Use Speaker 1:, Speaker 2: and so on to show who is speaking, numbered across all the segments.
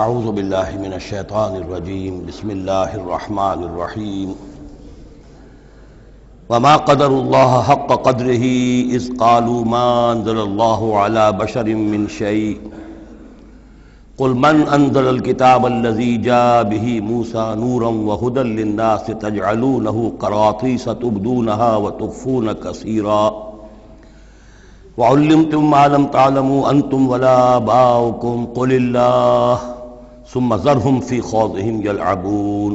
Speaker 1: اعوذ باللہ من الشیطان الرجیم بسم اللہ الرحمن الرحیم وما قدر اللہ حق قدرہ اذ قالوا ما انزل اللہ علی بشر من شیء قل من انزل الکتاب الذی جاء به موسیٰ نورا وہدی للناس تجعلونہ قراطیس تبدونها وتخفون کثیرا وعلمتم ما لم تعلموا انتم ولا آباؤکم قل اللہ ثم ذرهم في خوضهم يلعبون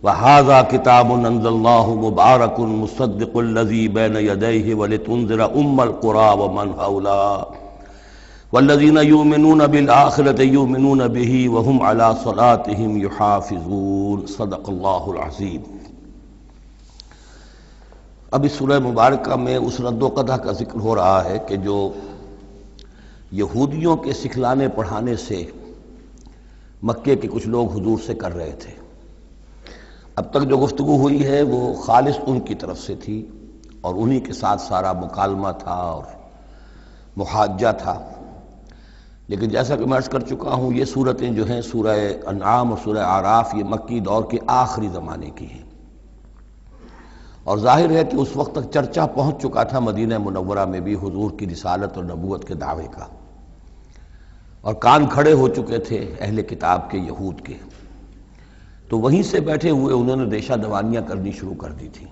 Speaker 1: وهذا كتاب أنزلناه مبارك مصدق الذي بين يديه ولتنذر القرى ومن حولها والذين يؤمنون بالآخرة يؤمنون به وهم على صلاتهم يحافظون صدق الله العظيم۔ اب اس سورہ مبارکہ میں اس رد و قدح کا ذکر ہو رہا ہے کہ جو یہودیوں کے سکھلانے پڑھانے سے مکے کے کچھ لوگ حضور سے کر رہے تھے۔ اب تک جو گفتگو ہوئی ہے وہ خالص ان کی طرف سے تھی اور انہی کے ساتھ سارا مکالمہ تھا اور محاجہ تھا، لیکن جیسا کہ میں عرض کر چکا ہوں یہ صورتیں جو ہیں سورہ انعام اور سورہ اعراف یہ مکی دور کے آخری زمانے کی ہیں، اور ظاہر ہے کہ اس وقت تک چرچا پہنچ چکا تھا مدینہ منورہ میں بھی حضور کی رسالت اور نبوت کے دعوے کا، اور کان کھڑے ہو چکے تھے اہل کتاب کے یہود کے، تو وہیں سے بیٹھے ہوئے انہوں نے ریشہ دوانیاں کرنی شروع کر دی تھی۔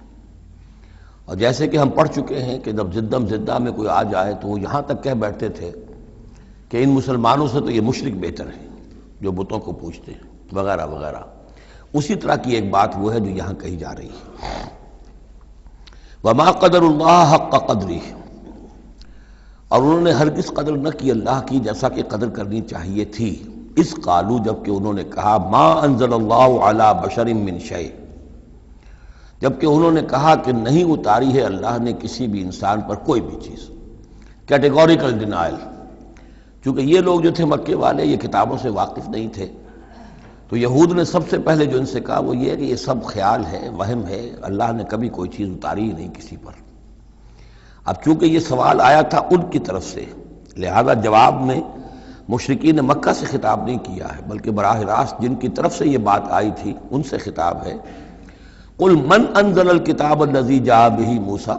Speaker 1: اور جیسے کہ ہم پڑھ چکے ہیں کہ جب زدم زدہ میں کوئی آ جائے تو وہ یہاں تک کہہ بیٹھتے تھے کہ ان مسلمانوں سے تو یہ مشرک بہتر ہیں جو بتوں کو پوجتے ہیں وغیرہ وغیرہ۔ اسی طرح کی ایک بات وہ ہے جو یہاں کہی جا رہی ہے۔ وما قدر اللہ حق قدرہ، اور انہوں نے ہرگز قدر نہ کی اللہ کی جیسا کہ قدر کرنی چاہیے تھی۔ اس قالو، جبکہ انہوں نے کہا ما انزل اللہ علی بشر من شیء، جبکہ انہوں نے کہا کہ نہیں اتاری ہے اللہ نے کسی بھی انسان پر کوئی بھی چیز، کیٹیگوریکل ڈینائل۔ چونکہ یہ لوگ جو تھے مکے والے یہ کتابوں سے واقف نہیں تھے، تو یہود نے سب سے پہلے جو ان سے کہا وہ یہ ہے کہ یہ سب خیال ہے، وہم ہے، اللہ نے کبھی کوئی چیز اتاری ہی نہیں کسی پر۔ اب چونکہ یہ سوال آیا تھا ان کی طرف سے، لہذا جواب میں مشرکین مکہ سے خطاب نہیں کیا ہے، بلکہ براہ راست جن کی طرف سے یہ بات آئی تھی ان سے خطاب ہے۔ قل من انزل الکتاب الذی جاء به موسیٰ،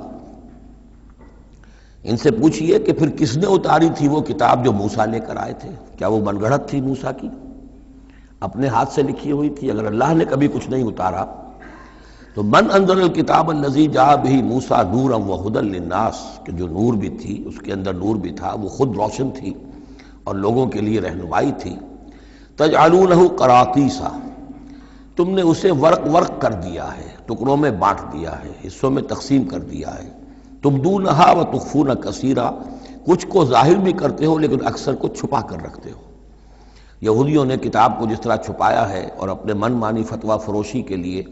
Speaker 1: ان سے پوچھئے کہ پھر کس نے اتاری تھی وہ کتاب جو موسیٰ لے کر آئے تھے؟ کیا وہ من گھڑت تھی موسیٰ کی، اپنے ہاتھ سے لکھی ہوئی تھی؟ اگر اللہ نے کبھی کچھ نہیں اتارا تو من انزل الکتاب الذی جاء به موسیٰ نورا وہدی للناس، کہ جو نور بھی تھی اس کے اندر نور بھی تھا، وہ خود روشن تھی اور لوگوں کے لیے رہنمائی تھی۔ تجعلونہ قراطیسا، تم نے اسے ورق ورق کر دیا ہے، ٹکڑوں میں بانٹ دیا ہے، حصوں میں تقسیم کر دیا ہے۔ تبدونہا وتخفون کثیرا، کچھ کو ظاہر بھی کرتے ہو لیکن اکثر کو چھپا کر رکھتے ہو۔ یہودیوں نے کتاب کو جس طرح چھپایا ہے اور اپنے من مانی فتویٰ فروشی کے لیے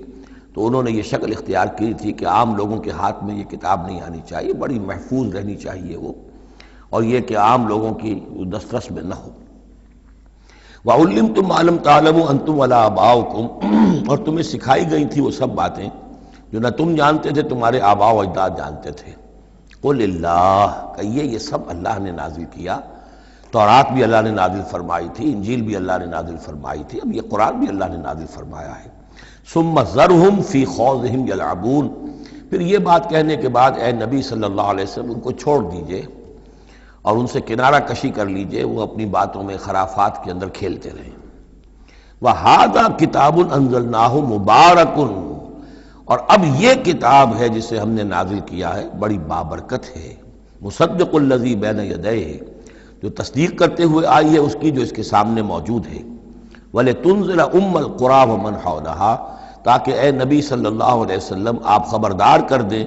Speaker 1: تو انہوں نے یہ شکل اختیار کی تھی کہ عام لوگوں کے ہاتھ میں یہ کتاب نہیں آنی چاہیے، بڑی محفوظ رہنی چاہیے وہ، اور یہ کہ عام لوگوں کی دسترس میں نہ ہو۔ وَعُلِّمْتُمْ مَا لَمْ تَعْلَمُوا أَنْتُمْ وَلَا آبَاؤُكُمْ، اور تمہیں سکھائی گئی تھی وہ سب باتیں جو نہ تم جانتے تھے تمہارے آباء و اجداد جانتے تھے۔ قُلِ اللَّهُ، کہیے یہ سب اللہ نے نازل کیا، تورات بھی اللہ نے نازل فرمائی تھی، انجیل بھی اللہ نے نازل فرمائی تھی، اب یہ قرآن بھی اللہ نے نازل فرمایا ہے۔ ثُمَّ ذَرْهُمْ فِي خَوْضِهِمْ يَلْعَبُونَ، پھر یہ بات کہنے کے بعد اے نبی صلی اللہ علیہ وسلم ان کو چھوڑ دیجئے اور ان سے کنارہ کشی کر لیجئے، وہ اپنی باتوں میں خرافات کے اندر کھیلتے رہیں۔ وَهَذَا كِتَابٌ أَنزَلْنَاهُ مُبَارَكٌ، اور اب یہ کتاب ہے جسے ہم نے نازل کیا ہے بڑی بابرکت ہے، مصدق الذی بین یدیہ، جو تصدیق کرتے ہوئے آئی ہے اس کی جو اس کے سامنے موجود ہے۔ وَلِتُنذِرَ القرى ومن حولها، تاکہ اے نبی صلی اللہ علیہ وسلم آپ خبردار کر دیں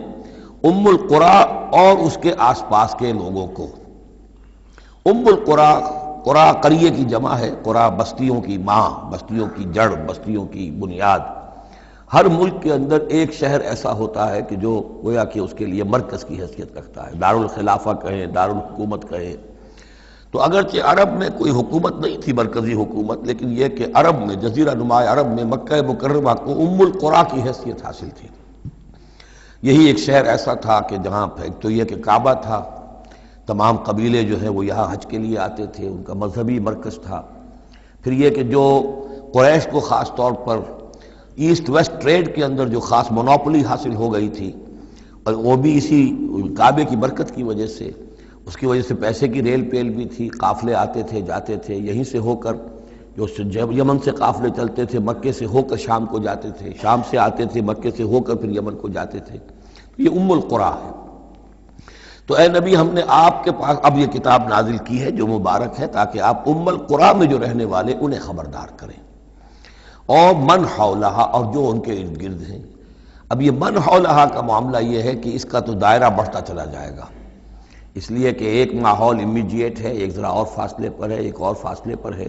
Speaker 1: القرى اور اس کے آس پاس کے لوگوں کو۔ القرى، قرى قریے کی جمع ہے، قرى بستیوں کی ماں، بستیوں کی جڑ، بستیوں کی بنیاد۔ ہر ملک کے اندر ایک شہر ایسا ہوتا ہے کہ جو گویا کہ اس کے لیے مرکز کی حیثیت رکھتا ہے، دارالخلافہ کہیں، دارالحکومت کہیں۔ تو اگرچہ عرب میں کوئی حکومت نہیں تھی مرکزی حکومت، لیکن یہ کہ عرب میں، جزیرہ نما عرب میں مکہ مکرمہ کو القرى کی حیثیت حاصل تھی۔ یہی ایک شہر ایسا تھا کہ جہاں تو یہ کہ کعبہ تھا، تمام قبیلے جو ہیں وہ یہاں حج کے لیے آتے تھے، ان کا مذہبی مرکز تھا۔ پھر یہ کہ جو قریش کو خاص طور پر ایسٹ ویسٹ ٹریڈ کے اندر جو خاص مونوپولی حاصل ہو گئی تھی، اور وہ بھی اسی کعبے کی برکت کی وجہ سے، اس کی وجہ سے پیسے کی ریل پیل بھی تھی، قافلے آتے تھے جاتے تھے، یہیں سے ہو کر جو یمن سے قافلے چلتے تھے مکے سے ہو کر شام کو جاتے تھے، شام سے آتے تھے مکے سے ہو کر پھر یمن کو جاتے تھے. یہ ام القریٰ ہے. تو اے نبی ہم نے آپ کے پاس اب یہ کتاب نازل کی ہے جو مبارک ہے، تاکہ آپ ام القریٰ میں جو رہنے والے انہیں خبردار کریں، اور من حولہا، اور جو ان کے ارد گرد ہیں. اب یہ من حولہا کا معاملہ یہ ہے کہ اس کا تو دائرہ بڑھتا چلا جائے گا، اس لیے کہ ایک ماحول امیجیٹ ہے، ایک ذرا اور فاصلے پر ہے، ایک اور فاصلے پر ہے.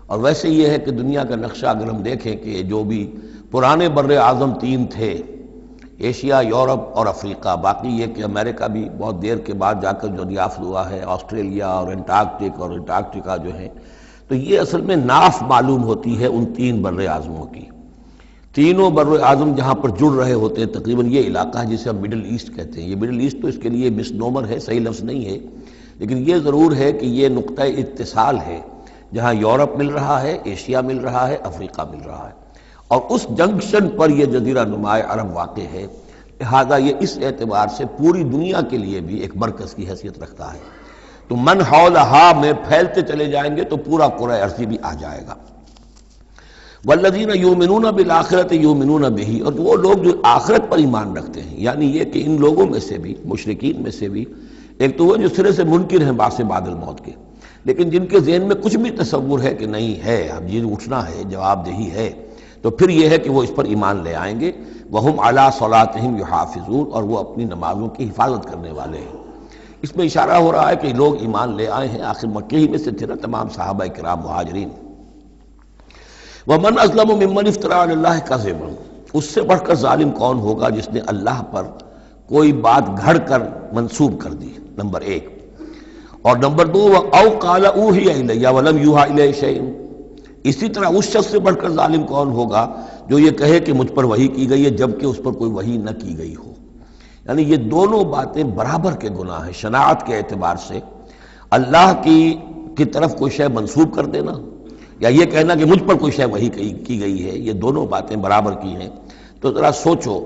Speaker 1: اور ویسے یہ ہے کہ دنیا کا نقشہ اگر ہم دیکھیں کہ جو بھی پرانے بر اعظم تین تھے، ایشیا، یورپ اور افریقہ، باقی یہ کہ امریکہ بھی بہت دیر کے بعد جا کر جو دریافت ہوا ہے، آسٹریلیا اور انٹارکٹیکا جو ہے، تو یہ اصل میں ناف معلوم ہوتی ہے ان تین بر اعظموں کی. تینوں بر اعظم جہاں پر جڑ رہے ہوتے ہیں، تقریباً یہ علاقہ ہے جسے ہم مڈل ایسٹ کہتے ہیں. یہ مڈل ایسٹ تو اس کے لیے مس نومر ہے، صحیح لفظ نہیں ہے، لیکن یہ ضرور ہے کہ یہ نقطہ اتصال ہے جہاں یورپ مل رہا ہے، ایشیا مل رہا ہے، افریقہ مل رہا ہے، اور اس جنکشن پر یہ جزیرہ نماء عرب واقع ہے. لہذا یہ اس اعتبار سے پوری دنیا کے لیے بھی ایک مرکز کی حیثیت رکھتا ہے. تو من حولہا میں پھیلتے چلے جائیں گے تو پورا قرۂ ارضی بھی آ جائے گا. والذین یؤمنون بالآخرۃ یؤمنون بہ، اور وہ لوگ جو آخرت پر ایمان رکھتے ہیں، یعنی یہ کہ ان لوگوں میں سے بھی، مشرکین میں سے بھی، ایک تو وہ جو سرے سے منکر ہیں بعث بعد الموت کے، لیکن جن کے ذہن میں کچھ بھی تصور ہے کہ نہیں ہے، اب یہ اٹھنا ہے، جواب دہی ہے، تو پھر یہ ہے کہ وہ اس پر ایمان لے آئیں گے. وہم علی صلاتہم یحافظون، اور وہ اپنی نمازوں کی حفاظت کرنے والے ہیں. اس میں اشارہ ہو رہا ہے کہ لوگ ایمان لے آئے ہیں، آخر مکے ہی میں سے تھے نا تمام صحابہ کرام مہاجرین. ومن اظلم ممن افترى علی اللہ کذبا، اس سے بڑھ کر ظالم کون ہوگا جس نے اللہ پر کوئی بات گھڑ کر منسوب کر دی، نمبر ایک. اور نمبر دو، او قال اوحی الی ولم یوحى الی شیء، اسی طرح اس شخص سے بڑھ کر ظالم کون ہوگا جو یہ کہے کہ مجھ پر وحی کی گئی ہے جبکہ اس پر کوئی وحی نہ کی گئی ہو. یعنی یہ دونوں باتیں برابر کے گناہ ہیں شناعت کے اعتبار سے. اللہ کی طرف کوئی شے منسوب کر دینا یا یہ کہنا کہ مجھ پر کوئی شے وحی کی گئی ہے، یہ دونوں باتیں برابر کی ہیں. تو ذرا سوچو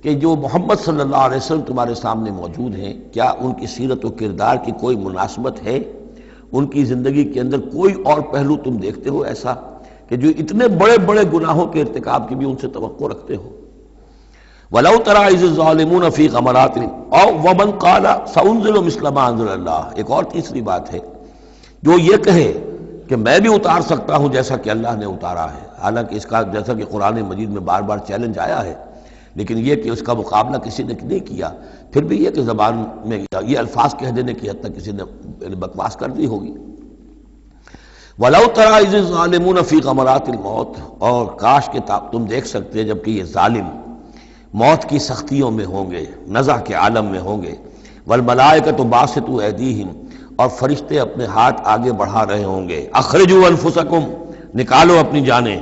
Speaker 1: کہ جو محمد صلی اللہ علیہ وسلم تمہارے سامنے موجود ہیں، کیا ان کی سیرت و کردار کی کوئی مناسبت ہے؟ ان کی زندگی کے اندر کوئی اور پہلو تم دیکھتے ہو ایسا کہ جو اتنے بڑے بڑے گناہوں کے ارتکاب کی بھی ان سے توقع رکھتے ہو؟ وَلَوْ تَرَىٰ إِذِ الظَّالِمُونَ فِي غَمَرَاتِ أَوْ وَمَنْ قَالَ سَأُنزِلُ مِثْلَ مَا أَنزَلَ اللَّهُ، ایک اور تیسری بات ہے جو یہ کہے کہ میں بھی اتار سکتا ہوں جیسا کہ اللہ نے اتارا ہے. حالانکہ اس کا جیسا کہ قرآن مجید میں بار بار چیلنج آیا ہے، لیکن یہ کہ اس کا مقابلہ کسی نے نہیں کیا. پھر بھی یہ کہ زبان میں یہ الفاظ کہہ دینے کی حد تک کسی نے بکواس کر دی ہوگی. وَلَوْ تَرَىٰ إِذِ الظَّالِمُونَ فِي غَمَرَاتِ الْمَوْتِ، اور کاش کہ تم دیکھ سکتے جبکہ یہ ظالم موت کی سختیوں میں ہوں گے، نزع کے عالم میں ہوں گے. وَالْمَلَائِكَةُ بَاسِطُو أَيْدِيهِمْ، اور فرشتے اپنے ہاتھ آگے بڑھا رہے ہوں گے. اخرجوا انفسکم، نکالو اپنی جانیں.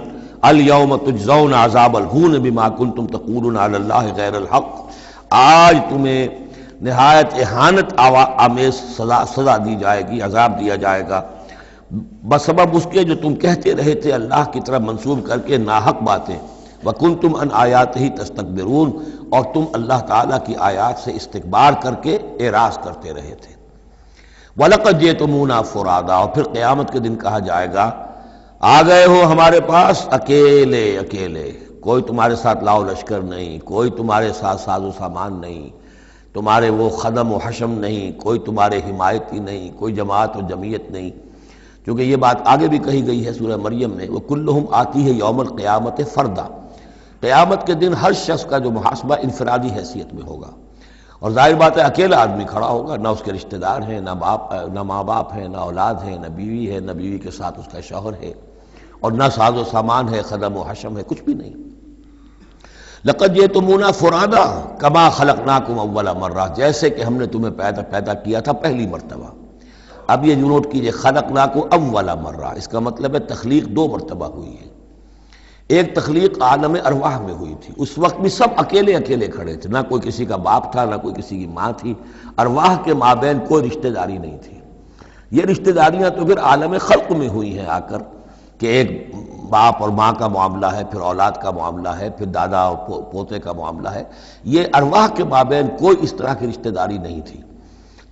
Speaker 1: الیوم تجزون عذاب الہون بما کنتم تقولون علی اللہ غیر الحق، آج تمہیں نہایت اہانت آمیز سزا دی جائے گی، عذاب دیا جائے گا بسبب اس کے جو تم کہتے رہے تھے اللہ کی طرف منسوب کر کے ناحق باتیں. وکنتم عن آیاتہ تستکبرون، اور تم اللہ تعالیٰ کی آیات سے استکبار کر کے اعراض کرتے رہے تھے. وَلَقَدْ جِئْتُمُونَا فُرَادًا، اور پھر قیامت کے دن کہا جائے گا آ گئے ہو ہمارے پاس اکیلے اکیلے، کوئی تمہارے ساتھ لاؤ لشکر نہیں، کوئی تمہارے ساتھ ساز و سامان نہیں، تمہارے وہ خدم و حشم نہیں، کوئی تمہارے حمایتی نہیں، کوئی جماعت و جمعیت نہیں. کیونکہ یہ بات آگے بھی کہی گئی ہے سورہ مریم میں، وَكُلُّهُمْ آتِيهِ يَوْمَ الْقِيَامَةِ فَرْدًا، قیامت کے دن ہر شخص کا جو محاسبہ انفرادی حیثیت میں ہوگا. اور ظاہر بات ہے اکیلا آدمی کھڑا ہوگا، نہ اس کے رشتہ دار ہیں، نہ ماں باپ ہیں، نہ اولاد ہیں، نہ بیوی ہے، نہ بیوی کے ساتھ اس کا شوہر ہے، اور نہ ساز و سامان ہے، خدم و حشم ہے، کچھ بھی نہیں. لقد جئتمونا فرادا کما خلقناکم اول مرہ، جیسے کہ ہم نے تمہیں پیدا کیا تھا پہلی مرتبہ. اب یہ نوٹ کیجئے، خلقناکم اول مرہ، اس کا مطلب ہے تخلیق دو مرتبہ ہوئی ہے. ایک تخلیق عالم ارواح میں ہوئی تھی، اس وقت بھی سب اکیلے اکیلے کھڑے تھے، نہ کوئی کسی کا باپ تھا، نہ کوئی کسی کی ماں تھی. ارواح کے مابین کوئی رشتہ داری نہیں تھی. یہ رشتہ داریاں تو پھر عالم خلق میں ہوئی ہیں آ کر، کہ ایک باپ اور ماں کا معاملہ ہے، پھر اولاد کا معاملہ ہے، پھر دادا اور پوتے کا معاملہ ہے، یہ ارواح کے مابین کوئی اس طرح کی رشتہ داری نہیں تھی۔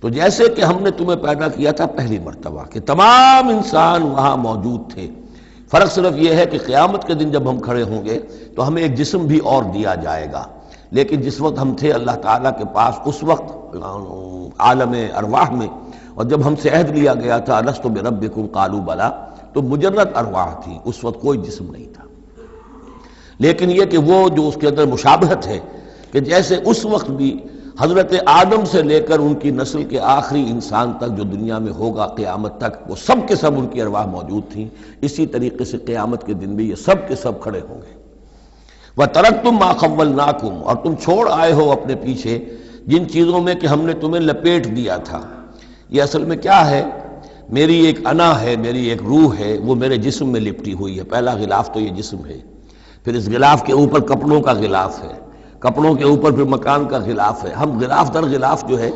Speaker 1: تو جیسے کہ ہم نے تمہیں پیدا کیا تھا پہلی مرتبہ کہ تمام انسان وہاں موجود تھے، فرق صرف یہ ہے کہ قیامت کے دن جب ہم کھڑے ہوں گے تو ہمیں ایک جسم بھی اور دیا جائے گا، لیکن جس وقت ہم تھے اللہ تعالیٰ کے پاس اس وقت عالم ارواح میں، اور جب ہم سے عہد لیا گیا تھا الست بربکم قالوا بلی، تو مجرد ارواح تھی، اس وقت کوئی جسم نہیں تھا۔ لیکن یہ کہ وہ جو اس کے اندر مشابہت ہے کہ جیسے اس وقت بھی حضرت آدم سے لے کر ان کی نسل کے آخری انسان تک جو دنیا میں ہوگا قیامت تک، وہ سب کے سب ان کی ارواح موجود تھیں، اسی طریقے سے قیامت کے دن بھی یہ سب کے سب کھڑے ہوں گے۔ وَتَرَكْتُمْ مَا خَوَّلْنَاكُمْ، اور تم چھوڑ آئے ہو اپنے پیچھے جن چیزوں میں کہ ہم نے تمہیں لپیٹ دیا تھا۔ یہ اصل میں کیا ہے؟ میری ایک انا ہے، میری ایک روح ہے، وہ میرے جسم میں لپٹی ہوئی ہے۔ پہلا غلاف تو یہ جسم ہے، پھر اس غلاف کے اوپر کپڑوں کا غلاف ہے، کپڑوں کے اوپر پھر مکان کا غلاف ہے۔ ہم غلاف در غلاف جو ہے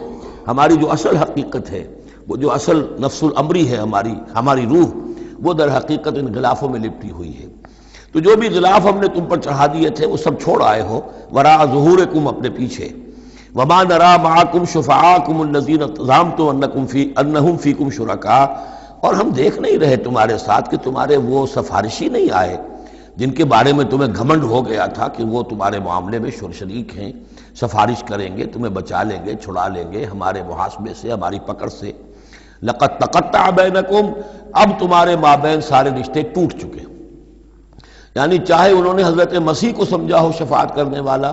Speaker 1: ہماری جو اصل حقیقت ہے، وہ جو اصل نفس الامری ہے ہماری روح، وہ در حقیقت ان غلافوں میں لپٹی ہوئی ہے۔ تو جو بھی غلاف ہم نے تم پر چڑھا دیے تھے وہ سب چھوڑ آئے ہو، وراء ظہورکم، اپنے پیچھے۔ وما نرى معكم شفعاءكم الذين زعمتم انهم فيكم شركاء، اور ہم دیکھ نہیں رہے تمہارے ساتھ کہ تمہارے وہ سفارشی نہیں آئے جن کے بارے میں تمہیں گھمنڈ ہو گیا تھا کہ وہ تمہارے معاملے میں شریک ہیں، سفارش کریں گے، تمہیں بچا لیں گے، چھڑا لیں گے ہمارے محاسبے سے، ہماری پکڑ سے۔ لقد تقطع بینکم، اب تمہارے مابین سارے رشتے ٹوٹ چکے۔ یعنی چاہے انہوں نے حضرت مسیح کو سمجھا ہو شفاعت کرنے والا،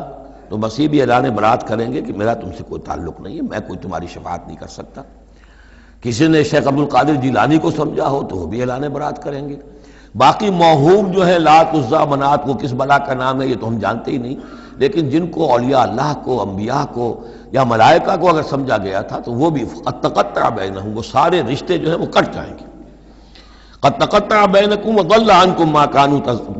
Speaker 1: تو مسیح بھی اعلان برات کریں گے کہ میرا تم سے کوئی تعلق نہیں ہے، میں کوئی تمہاری شفاعت نہیں کر سکتا۔ کسی نے شیخ عبد القادر جیلانی کو سمجھا ہو تو وہ بھی اعلان برات کریں گے۔ باقی موہوم جو ہے لات عزا منات، وہ کس بلا کا نام ہے یہ تو ہم جانتے ہی نہیں، لیکن جن کو اولیاء اللہ کو، انبیاء کو یا ملائکہ کو اگر سمجھا گیا تھا تو وہ بھی قد تقطع بینہم، وہ سارے رشتے جو ہیں وہ کٹ جائیں گے۔ قد تقطع بینکم وضل عنکم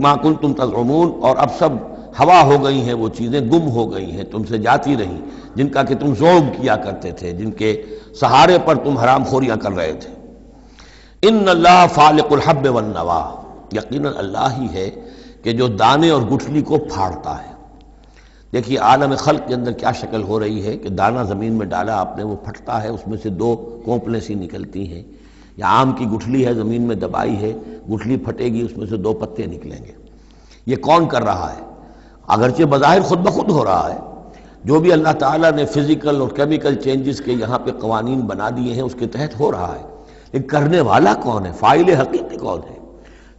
Speaker 1: ما کنتم تزعمون، اور اب سب ہوا ہو گئی ہیں، وہ چیزیں گم ہو گئی ہیں، تم سے جاتی رہیں جن کا کہ تم ذوق کیا کرتے تھے، جن کے سہارے پر تم حرام خوریاں کر رہے تھے۔ ان اللہ فالق الحب والنوا، یقیناً اللہ ہی ہے کہ جو دانے اور گٹھلی کو پھاڑتا ہے۔ دیکھیے عالم خلق کے اندر کیا شکل ہو رہی ہے کہ دانہ زمین میں ڈالا آپ نے، وہ پھٹتا ہے، اس میں سے دو کونپلیں سی نکلتی ہیں، یا آم کی گٹھلی ہے زمین میں دبائی ہے، گٹھلی پھٹے گی، اس میں سے دو پتے نکلیں گے۔ یہ کون کر رہا ہے؟ اگرچہ بظاہر خود بخود ہو رہا ہے، جو بھی اللہ تعالیٰ نے فزیکل اور کیمیکل چینجز کے یہاں پہ قوانین بنا دیے ہیں اس کے تحت ہو رہا ہے، لیکن کرنے والا کون ہے؟ فاعل حقیقی کون ہے؟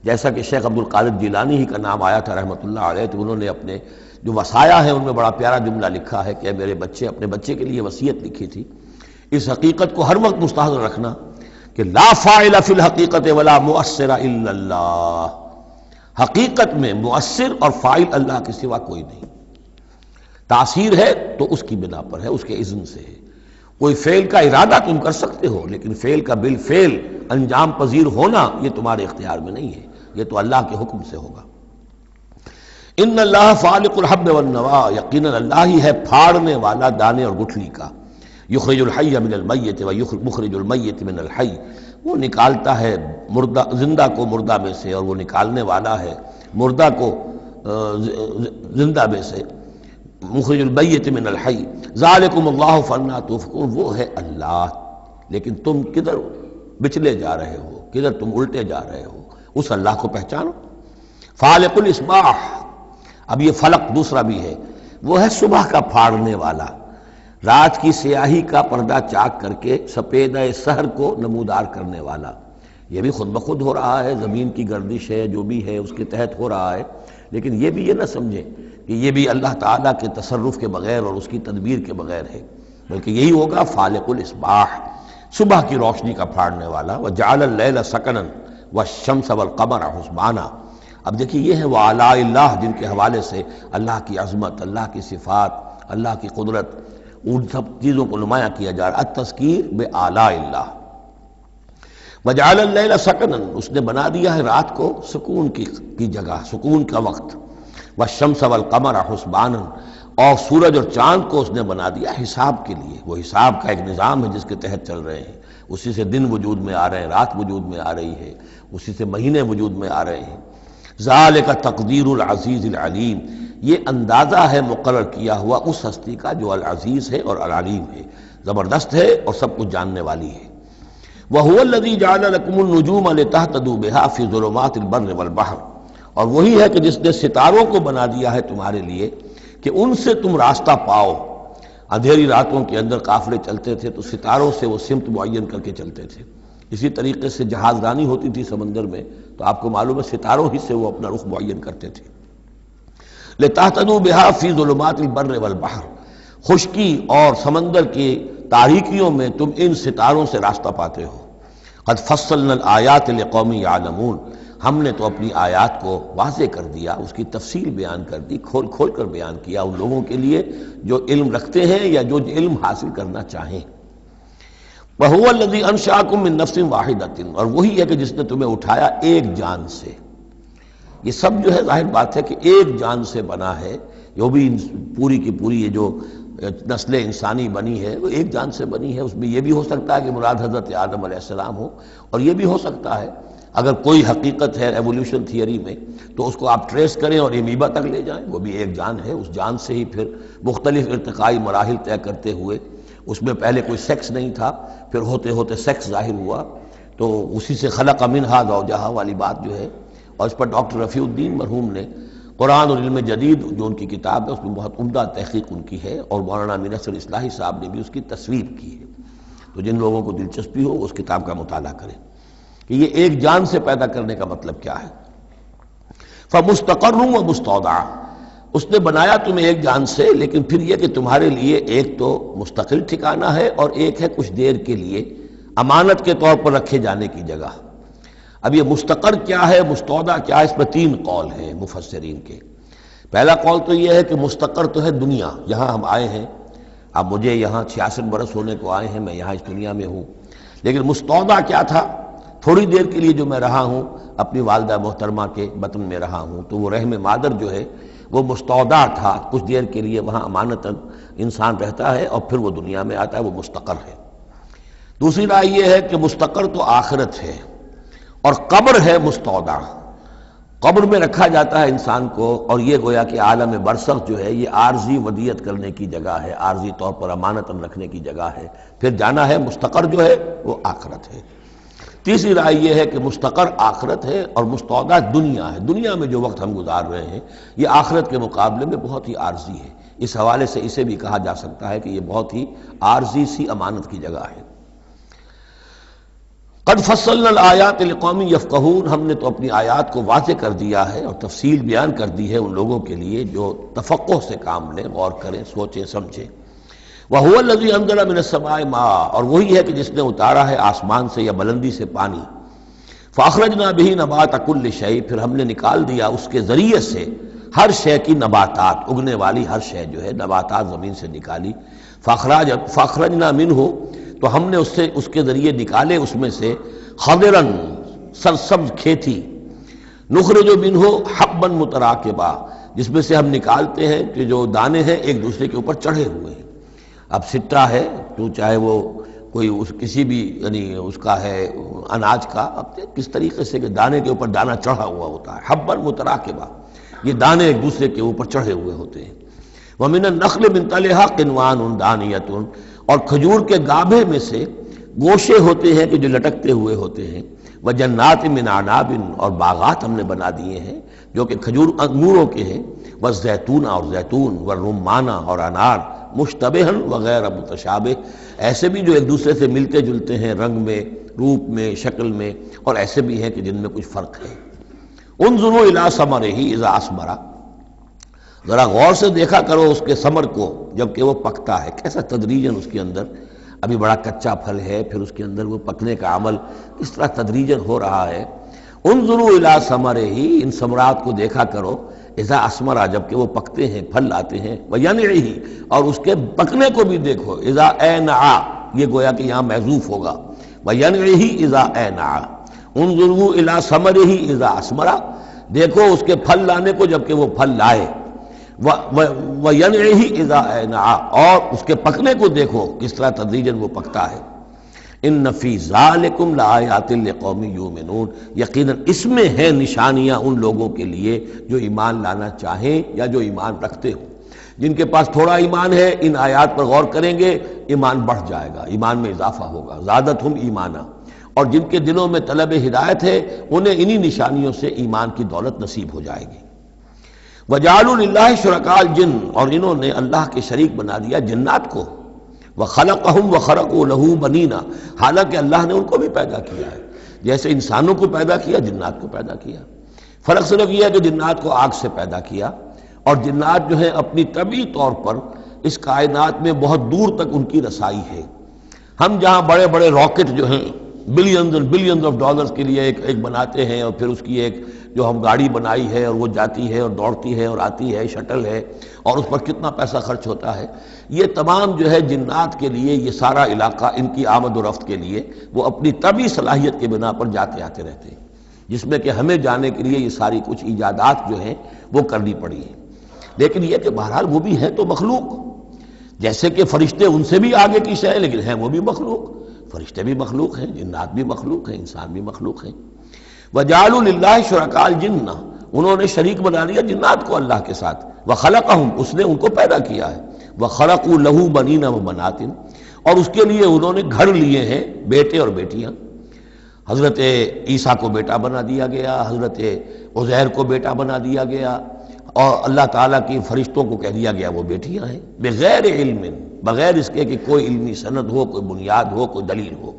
Speaker 1: جیسا کہ شیخ عبد القادر جیلانی ہی کا نام آیا تھا رحمۃ اللہ علیہ، تو انہوں نے اپنے جو وصایا ہیں ان میں بڑا پیارا جملہ لکھا ہے کہ میرے بچے، اپنے بچے کے لیے وصیت لکھی تھی، اس حقیقت کو ہر وقت مستحضر رکھنا کہ لا فاعل فی الحقیقت ولا مؤثر الا اللہ، حقیقت میں مؤثر اور فاعل اللہ کے سوا کوئی نہیں۔ تاثیر ہے تو اس کی بنا پر ہے، اس کے اذن سے ہے۔ کوئی فعل کا ارادہ تم کر سکتے ہو، لیکن فعل کا بالفعل انجام پذیر ہونا یہ تمہارے اختیار میں نہیں ہے، یہ تو اللہ کے حکم سے ہوگا۔ ان اللہ فالق الحب والنوا، یقیناً اللہ ہی ہے پھاڑنے والا دانے اور گٹھلی کا۔ یخرج الحی من المیت ومخرج المیت من الحی، وہ نکالتا ہے مردہ زندہ کو مردہ میں سے، اور وہ نکالنے والا ہے مردہ کو زندہ میں سے۔ مخرج المیت من الحی ذالکم اللہ فانا تؤفکون، وہ ہے اللہ، لیکن تم کدھر بچلے جا رہے ہو، کدھر تم الٹے جا رہے ہو، اس اللہ کو پہچانو۔ فالق الاصباح، اب یہ فلق دوسرا بھی ہے، وہ ہے صبح کا پھاڑنے والا، رات کی سیاہی کا پردہ چاک کر کے سپیدہ سحر کو نمودار کرنے والا۔ یہ بھی خود بخود ہو رہا ہے، زمین کی گردش ہے، جو بھی ہے اس کے تحت ہو رہا ہے، لیکن یہ بھی یہ نہ سمجھیں کہ یہ بھی اللہ تعالیٰ کے تصرف کے بغیر اور اس کی تدبیر کے بغیر ہے، بلکہ یہی ہوگا فالق الاصباح، صبح کی روشنی کا پھاڑنے والا۔ وجعل اللیل سکنا والشمس والقمر حسبانا، اب دیکھیے یہ ہے وہ آلاء اللہ جن کے حوالے سے اللہ کی عظمت، اللہ کی صفات، اللہ کی قدرت، ان سب چیزوں کو نمایاں کیا جا رہا ہے۔ التذکیر بآلاء اللہ۔ وجعل اللیل سکنا، اس نے بنا دیا ہے رات کو سکون کی جگہ، سکون کا وقت۔ والشمس والقمر حسبانا، اور سورج اور چاند کو اس نے بنا دیا حساب کے لیے، وہ حساب کا ایک نظام ہے جس کے تحت چل رہے ہیں۔ اسی سے دن وجود میں آ رہے ہیں، رات وجود میں آ رہی ہے، اسی سے مہینے وجود میں آ رہے ہیں۔ ذالک تقدیر العزیز العلیم، یہ اندازہ ہے مقرر کیا ہوا اس ہستی کا جو العزیز ہے اور العلیم ہے، زبردست ہے اور سب کچھ جاننے والی ہے۔ وَهُوَ الَّذِي جَعَلَ لَكُمُ النُّجُومَ لِتَهْتَدُوا بِهَا فِي ظُلُمَاتِ الْبَرِّ وَالْبَحْرِ، اور وہی ہے کہ جس نے ستاروں کو بنا دیا ہے تمہارے لیے کہ ان سے تم راستہ پاؤ۔ اندھیری راتوں کے اندر قافلے چلتے تھے تو ستاروں سے وہ سمت معین کر کے چلتے تھے، اسی طریقے سے جہاز رانی ہوتی تھی سمندر میں تو آپ کو معلوم ہے ستاروں ہی سے وہ اپنا رخ معین کرتے تھے۔ لِتَهْتَدُوا بِهَا فِي ظُلُمَاتِ الْبَرِّ وَالْبَحْرِ، خشکی اور سمندر کی تاریکیوں میں تم ان ستاروں سے راستہ پاتے ہو۔ قد فصلنا الآیات لقوم یعلمون، ہم نے تو اپنی آیات کو واضح کر دیا، اس کی تفصیل بیان کر دی، کھول کھول کر بیان کیا ان لوگوں کے لیے جو علم رکھتے ہیں یا جو علم حاصل کرنا چاہیں۔ وَهُوَ الَّذِي أَنشَأَكُم مِّن نَّفْسٍ وَاحِدَةٍ، اور وہی ہے کہ جس نے تمہیں اٹھایا ایک جان سے۔ یہ سب جو ہے ظاہر بات ہے کہ ایک جان سے بنا ہے، جو بھی پوری کی پوری یہ جو نسل انسانی بنی ہے وہ ایک جان سے بنی ہے۔ اس میں یہ بھی ہو سکتا ہے کہ مراد حضرت آدم علیہ السلام ہو، اور یہ بھی ہو سکتا ہے اگر کوئی حقیقت ہے ایولیوشن تھیوری میں تو اس کو آپ ٹریس کریں اور امیبا تک لے جائیں، وہ بھی ایک جان ہے۔ اس جان سے ہی پھر مختلف ارتقائی مراحل طے کرتے ہوئے، اس میں پہلے کوئی سیکس نہیں تھا، پھر ہوتے ہوتے سیکس ظاہر ہوا، تو اسی سے خلق منہا زوجہا والی بات جو ہے، اور اس پر ڈاکٹر رفیع الدین مرحوم نے قرآن اور علم جدید جو ان کی کتاب ہے اس میں بہت عمدہ تحقیق ان کی ہے، اور مولانا امین اصغر اصلاحی صاحب نے بھی اس کی تصویر کی ہے۔ تو جن لوگوں کو دلچسپی ہو اس کتاب کا مطالعہ کریں کہ یہ ایک جان سے پیدا کرنے کا مطلب کیا ہے۔ فَمُسْتَقَرٌّ وَمُسْتَوْدَعٌ، اس نے بنایا تمہیں ایک جان سے، لیکن پھر یہ کہ تمہارے لیے ایک تو مستقل ٹھکانہ ہے اور ایک ہے کچھ دیر کے لیے امانت کے طور پر رکھے جانے کی جگہ۔ اب یہ مستقر کیا ہے، مستودع کیا ہے، اس میں تین قول ہیں مفسرین کے۔ پہلا قول تو یہ ہے کہ مستقر تو ہے دنیا، یہاں ہم آئے ہیں، اب مجھے یہاں 66 برس ہونے کو آئے ہیں، میں یہاں اس دنیا میں ہوں، لیکن مستودع کیا تھا، تھوڑی دیر کے لیے جو میں رہا ہوں اپنی والدہ محترمہ کے بطن میں رہا ہوں، تو وہ رحم مادر جو ہے وہ مستودع تھا، کچھ دیر کے لیے وہاں امانتاً انسان رہتا ہے اور پھر وہ دنیا میں آتا ہے، وہ مستقر ہے۔ دوسری رائے یہ ہے کہ مستقر تو آخرت ہے اور قبر ہے مستودع، قبر میں رکھا جاتا ہے انسان کو، اور یہ گویا کہ عالم برزخ جو ہے یہ عارضی ودیت کرنے کی جگہ ہے، عارضی طور پر امانتاً رکھنے کی جگہ ہے، پھر جانا ہے۔ مستقر جو ہے وہ آخرت ہے۔ تیسری رائے یہ ہے کہ مستقر آخرت ہے اور مستودع دنیا ہے، دنیا میں جو وقت ہم گزار رہے ہیں یہ آخرت کے مقابلے میں بہت ہی عارضی ہے۔ اس حوالے سے اسے بھی کہا جا سکتا ہے کہ یہ بہت ہی عارضی سی امانت کی جگہ ہے۔ قد فصلنا الآیات لقوم یفقہون، ہم نے تو اپنی آیات کو واضح کر دیا ہے اور تفصیل بیان کر دی ہے ان لوگوں کے لیے جو تفقہ سے کام لیں، غور کریں، سوچیں سمجھیں۔ وَهُوَ الَّذِي أَنزَلَ مِنَ السَّمَاءِ مَاءً، اور وہی ہے کہ جس نے اتارا ہے آسمان سے یا بلندی سے پانی۔ فَأَخْرَجْنَا بِهِ نَبَاتَ كُلِّ شَيْءٍ، پھر ہم نے نکال دیا اس کے ذریعے سے ہر شے کی نباتات، اگنے والی ہر شے جو ہے نباتات زمین سے نکالی۔ فَأَخْرَجْنَا مِنْهُ، تو ہم نے اس کے ذریعے نکالے اس میں سے خضرن، سرسبز کھیتی، نخرج منہ حبا متراکبا، جس میں سے ہم نکالتے ہیں کہ جو دانے ہیں ایک دوسرے کے اوپر چڑھے ہوئے ہیں۔ اب سٹا ہے تو چاہے وہ کوئی کسی بھی یعنی اس کا ہے اناج کا، اب کس طریقے سے کہ دانے کے اوپر دانہ چڑھا ہوا ہوتا ہے، حبا متراکبا، یہ دانے ایک دوسرے کے اوپر چڑھے ہوئے ہوتے ہیں۔ وَمِنَ النَّخْلِ مِن طَلْعِهَا قِنْوَانٌ دَانِيَةٌ، اور کھجور کے گابھے میں سے گوشے ہوتے ہیں کہ جو لٹکتے ہوئے ہوتے ہیں۔ وَجَنَّاتٍ مِّنْ أَعْنَابٍ، اور باغات ہم نے بنا دیے ہیں جو کہ کھجور انگوروں کے ہیں۔ وَالزَّيْتُونَ، اور زیتون، وَالرُّمَّانَ، اور انار، مشتبہاً وغیر متشابہ، ایسے بھی جو ایک دوسرے سے ملتے جلتے ہیں رنگ میں، روپ میں، شکل میں، اور ایسے بھی ہیں کہ جن میں کچھ فرق ہے۔ انظروا الی ثمرہ اذا اثمر، ذرا غور سے دیکھا کرو اس کے ثمر کو جب کہ وہ پکتا ہے، کیسا تدریجاً اس کے اندر، ابھی بڑا کچا پھل ہے، پھر اس کے اندر وہ پکنے کا عمل اس طرح تدریجاً ہو رہا ہے۔ انظروا الی ثمرہ، ان ثمرات کو دیکھا کرو، اذا اثمر، جب کہ وہ پکتے ہیں، پھل لاتے ہیں، وینعہ، اور اس کے پکنے کو بھی دیکھو، اذا اینع، یہ گویا کہ یہاں محذوف ہوگا، وینعہ اذا اینع، انظروا الی ثمرہ اذا اثمر، دیکھو اس کے پھل لانے کو جب کہ وہ پھل لائے، وَيَنْعِهِ إِذَا أَنْعَا، اور اس کے پکنے کو دیکھو کس طرح تدریجاً وہ پکتا ہے۔ ان فی ذالکم لآیات لقوم یؤمنون، یقیناً اس میں ہیں نشانیاں ان لوگوں کے لیے جو ایمان لانا چاہیں یا جو ایمان رکھتے ہوں۔ جن کے پاس تھوڑا ایمان ہے ان آیات پر غور کریں گے، ایمان بڑھ جائے گا، ایمان میں اضافہ ہوگا، زادتہم ایمانا۔ اور جن کے دلوں میں طلب ہدایت ہے انہیں انہی نشانیوں سے ایمان کی دولت نصیب ہو جائے گی۔ وجعلوا للہ شرکاء الجن، اور انہوں نے اللہ کے شریک بنا دیا جنات کو۔ وخلقہم وخرقوا لہ بنینا، حالانکہ اللہ نے ان کو بھی پیدا کیا ہے، جیسے انسانوں کو پیدا کیا جنات کو پیدا کیا۔ فرق صرف یہ ہے کہ جنات کو آگ سے پیدا کیا، اور جنات جو ہیں اپنی طبعی طور پر اس کائنات میں بہت دور تک ان کی رسائی ہے۔ ہم جہاں بڑے بڑے راکٹ جو ہیں بلینز اور بلینز آف ڈالرز کے لیے ایک بناتے ہیں، اور پھر اس کی ایک جو ہم گاڑی بنائی ہے اور وہ جاتی ہے اور دوڑتی ہے اور آتی ہے، شٹل ہے، اور اس پر کتنا پیسہ خرچ ہوتا ہے، یہ تمام جو ہے جنات کے لیے یہ سارا علاقہ ان کی آمد و رفت کے لیے وہ اپنی طبعی صلاحیت کے بنا پر جاتے آتے رہتے ہیں، جس میں کہ ہمیں جانے کے لیے یہ ساری کچھ ایجادات جو ہیں وہ کرنی پڑی ہیں۔ لیکن یہ کہ بہرحال وہ بھی ہیں تو مخلوق، جیسے کہ فرشتے ان سے بھی آگے کی شے ہیں، لیکن ہیں وہ بھی مخلوق، فرشتے بھی مخلوق ہیں، جنات بھی مخلوق ہیں، انسان بھی مخلوق ہیں۔ وجعلوا للہ شرکاء الجن، انہوں نے شریک بنا لیا جنات کو اللہ کے ساتھ۔ وخلقہم، اس نے ان کو پیدا کیا ہے۔ وخرقوا لہ بنین وبنات، اور اس کے لیے انہوں نے گھر لیے ہیں بیٹے اور بیٹیاں۔ حضرت عیسیٰ کو بیٹا بنا دیا گیا، حضرت عزیر کو بیٹا بنا دیا گیا، اور اللہ تعالیٰ کی فرشتوں کو کہہ دیا گیا وہ بیٹیاں ہیں، بغیر علم، بغیر اس کے کہ کوئی علمی سند ہو، کوئی بنیاد ہو، کوئی دلیل ہو۔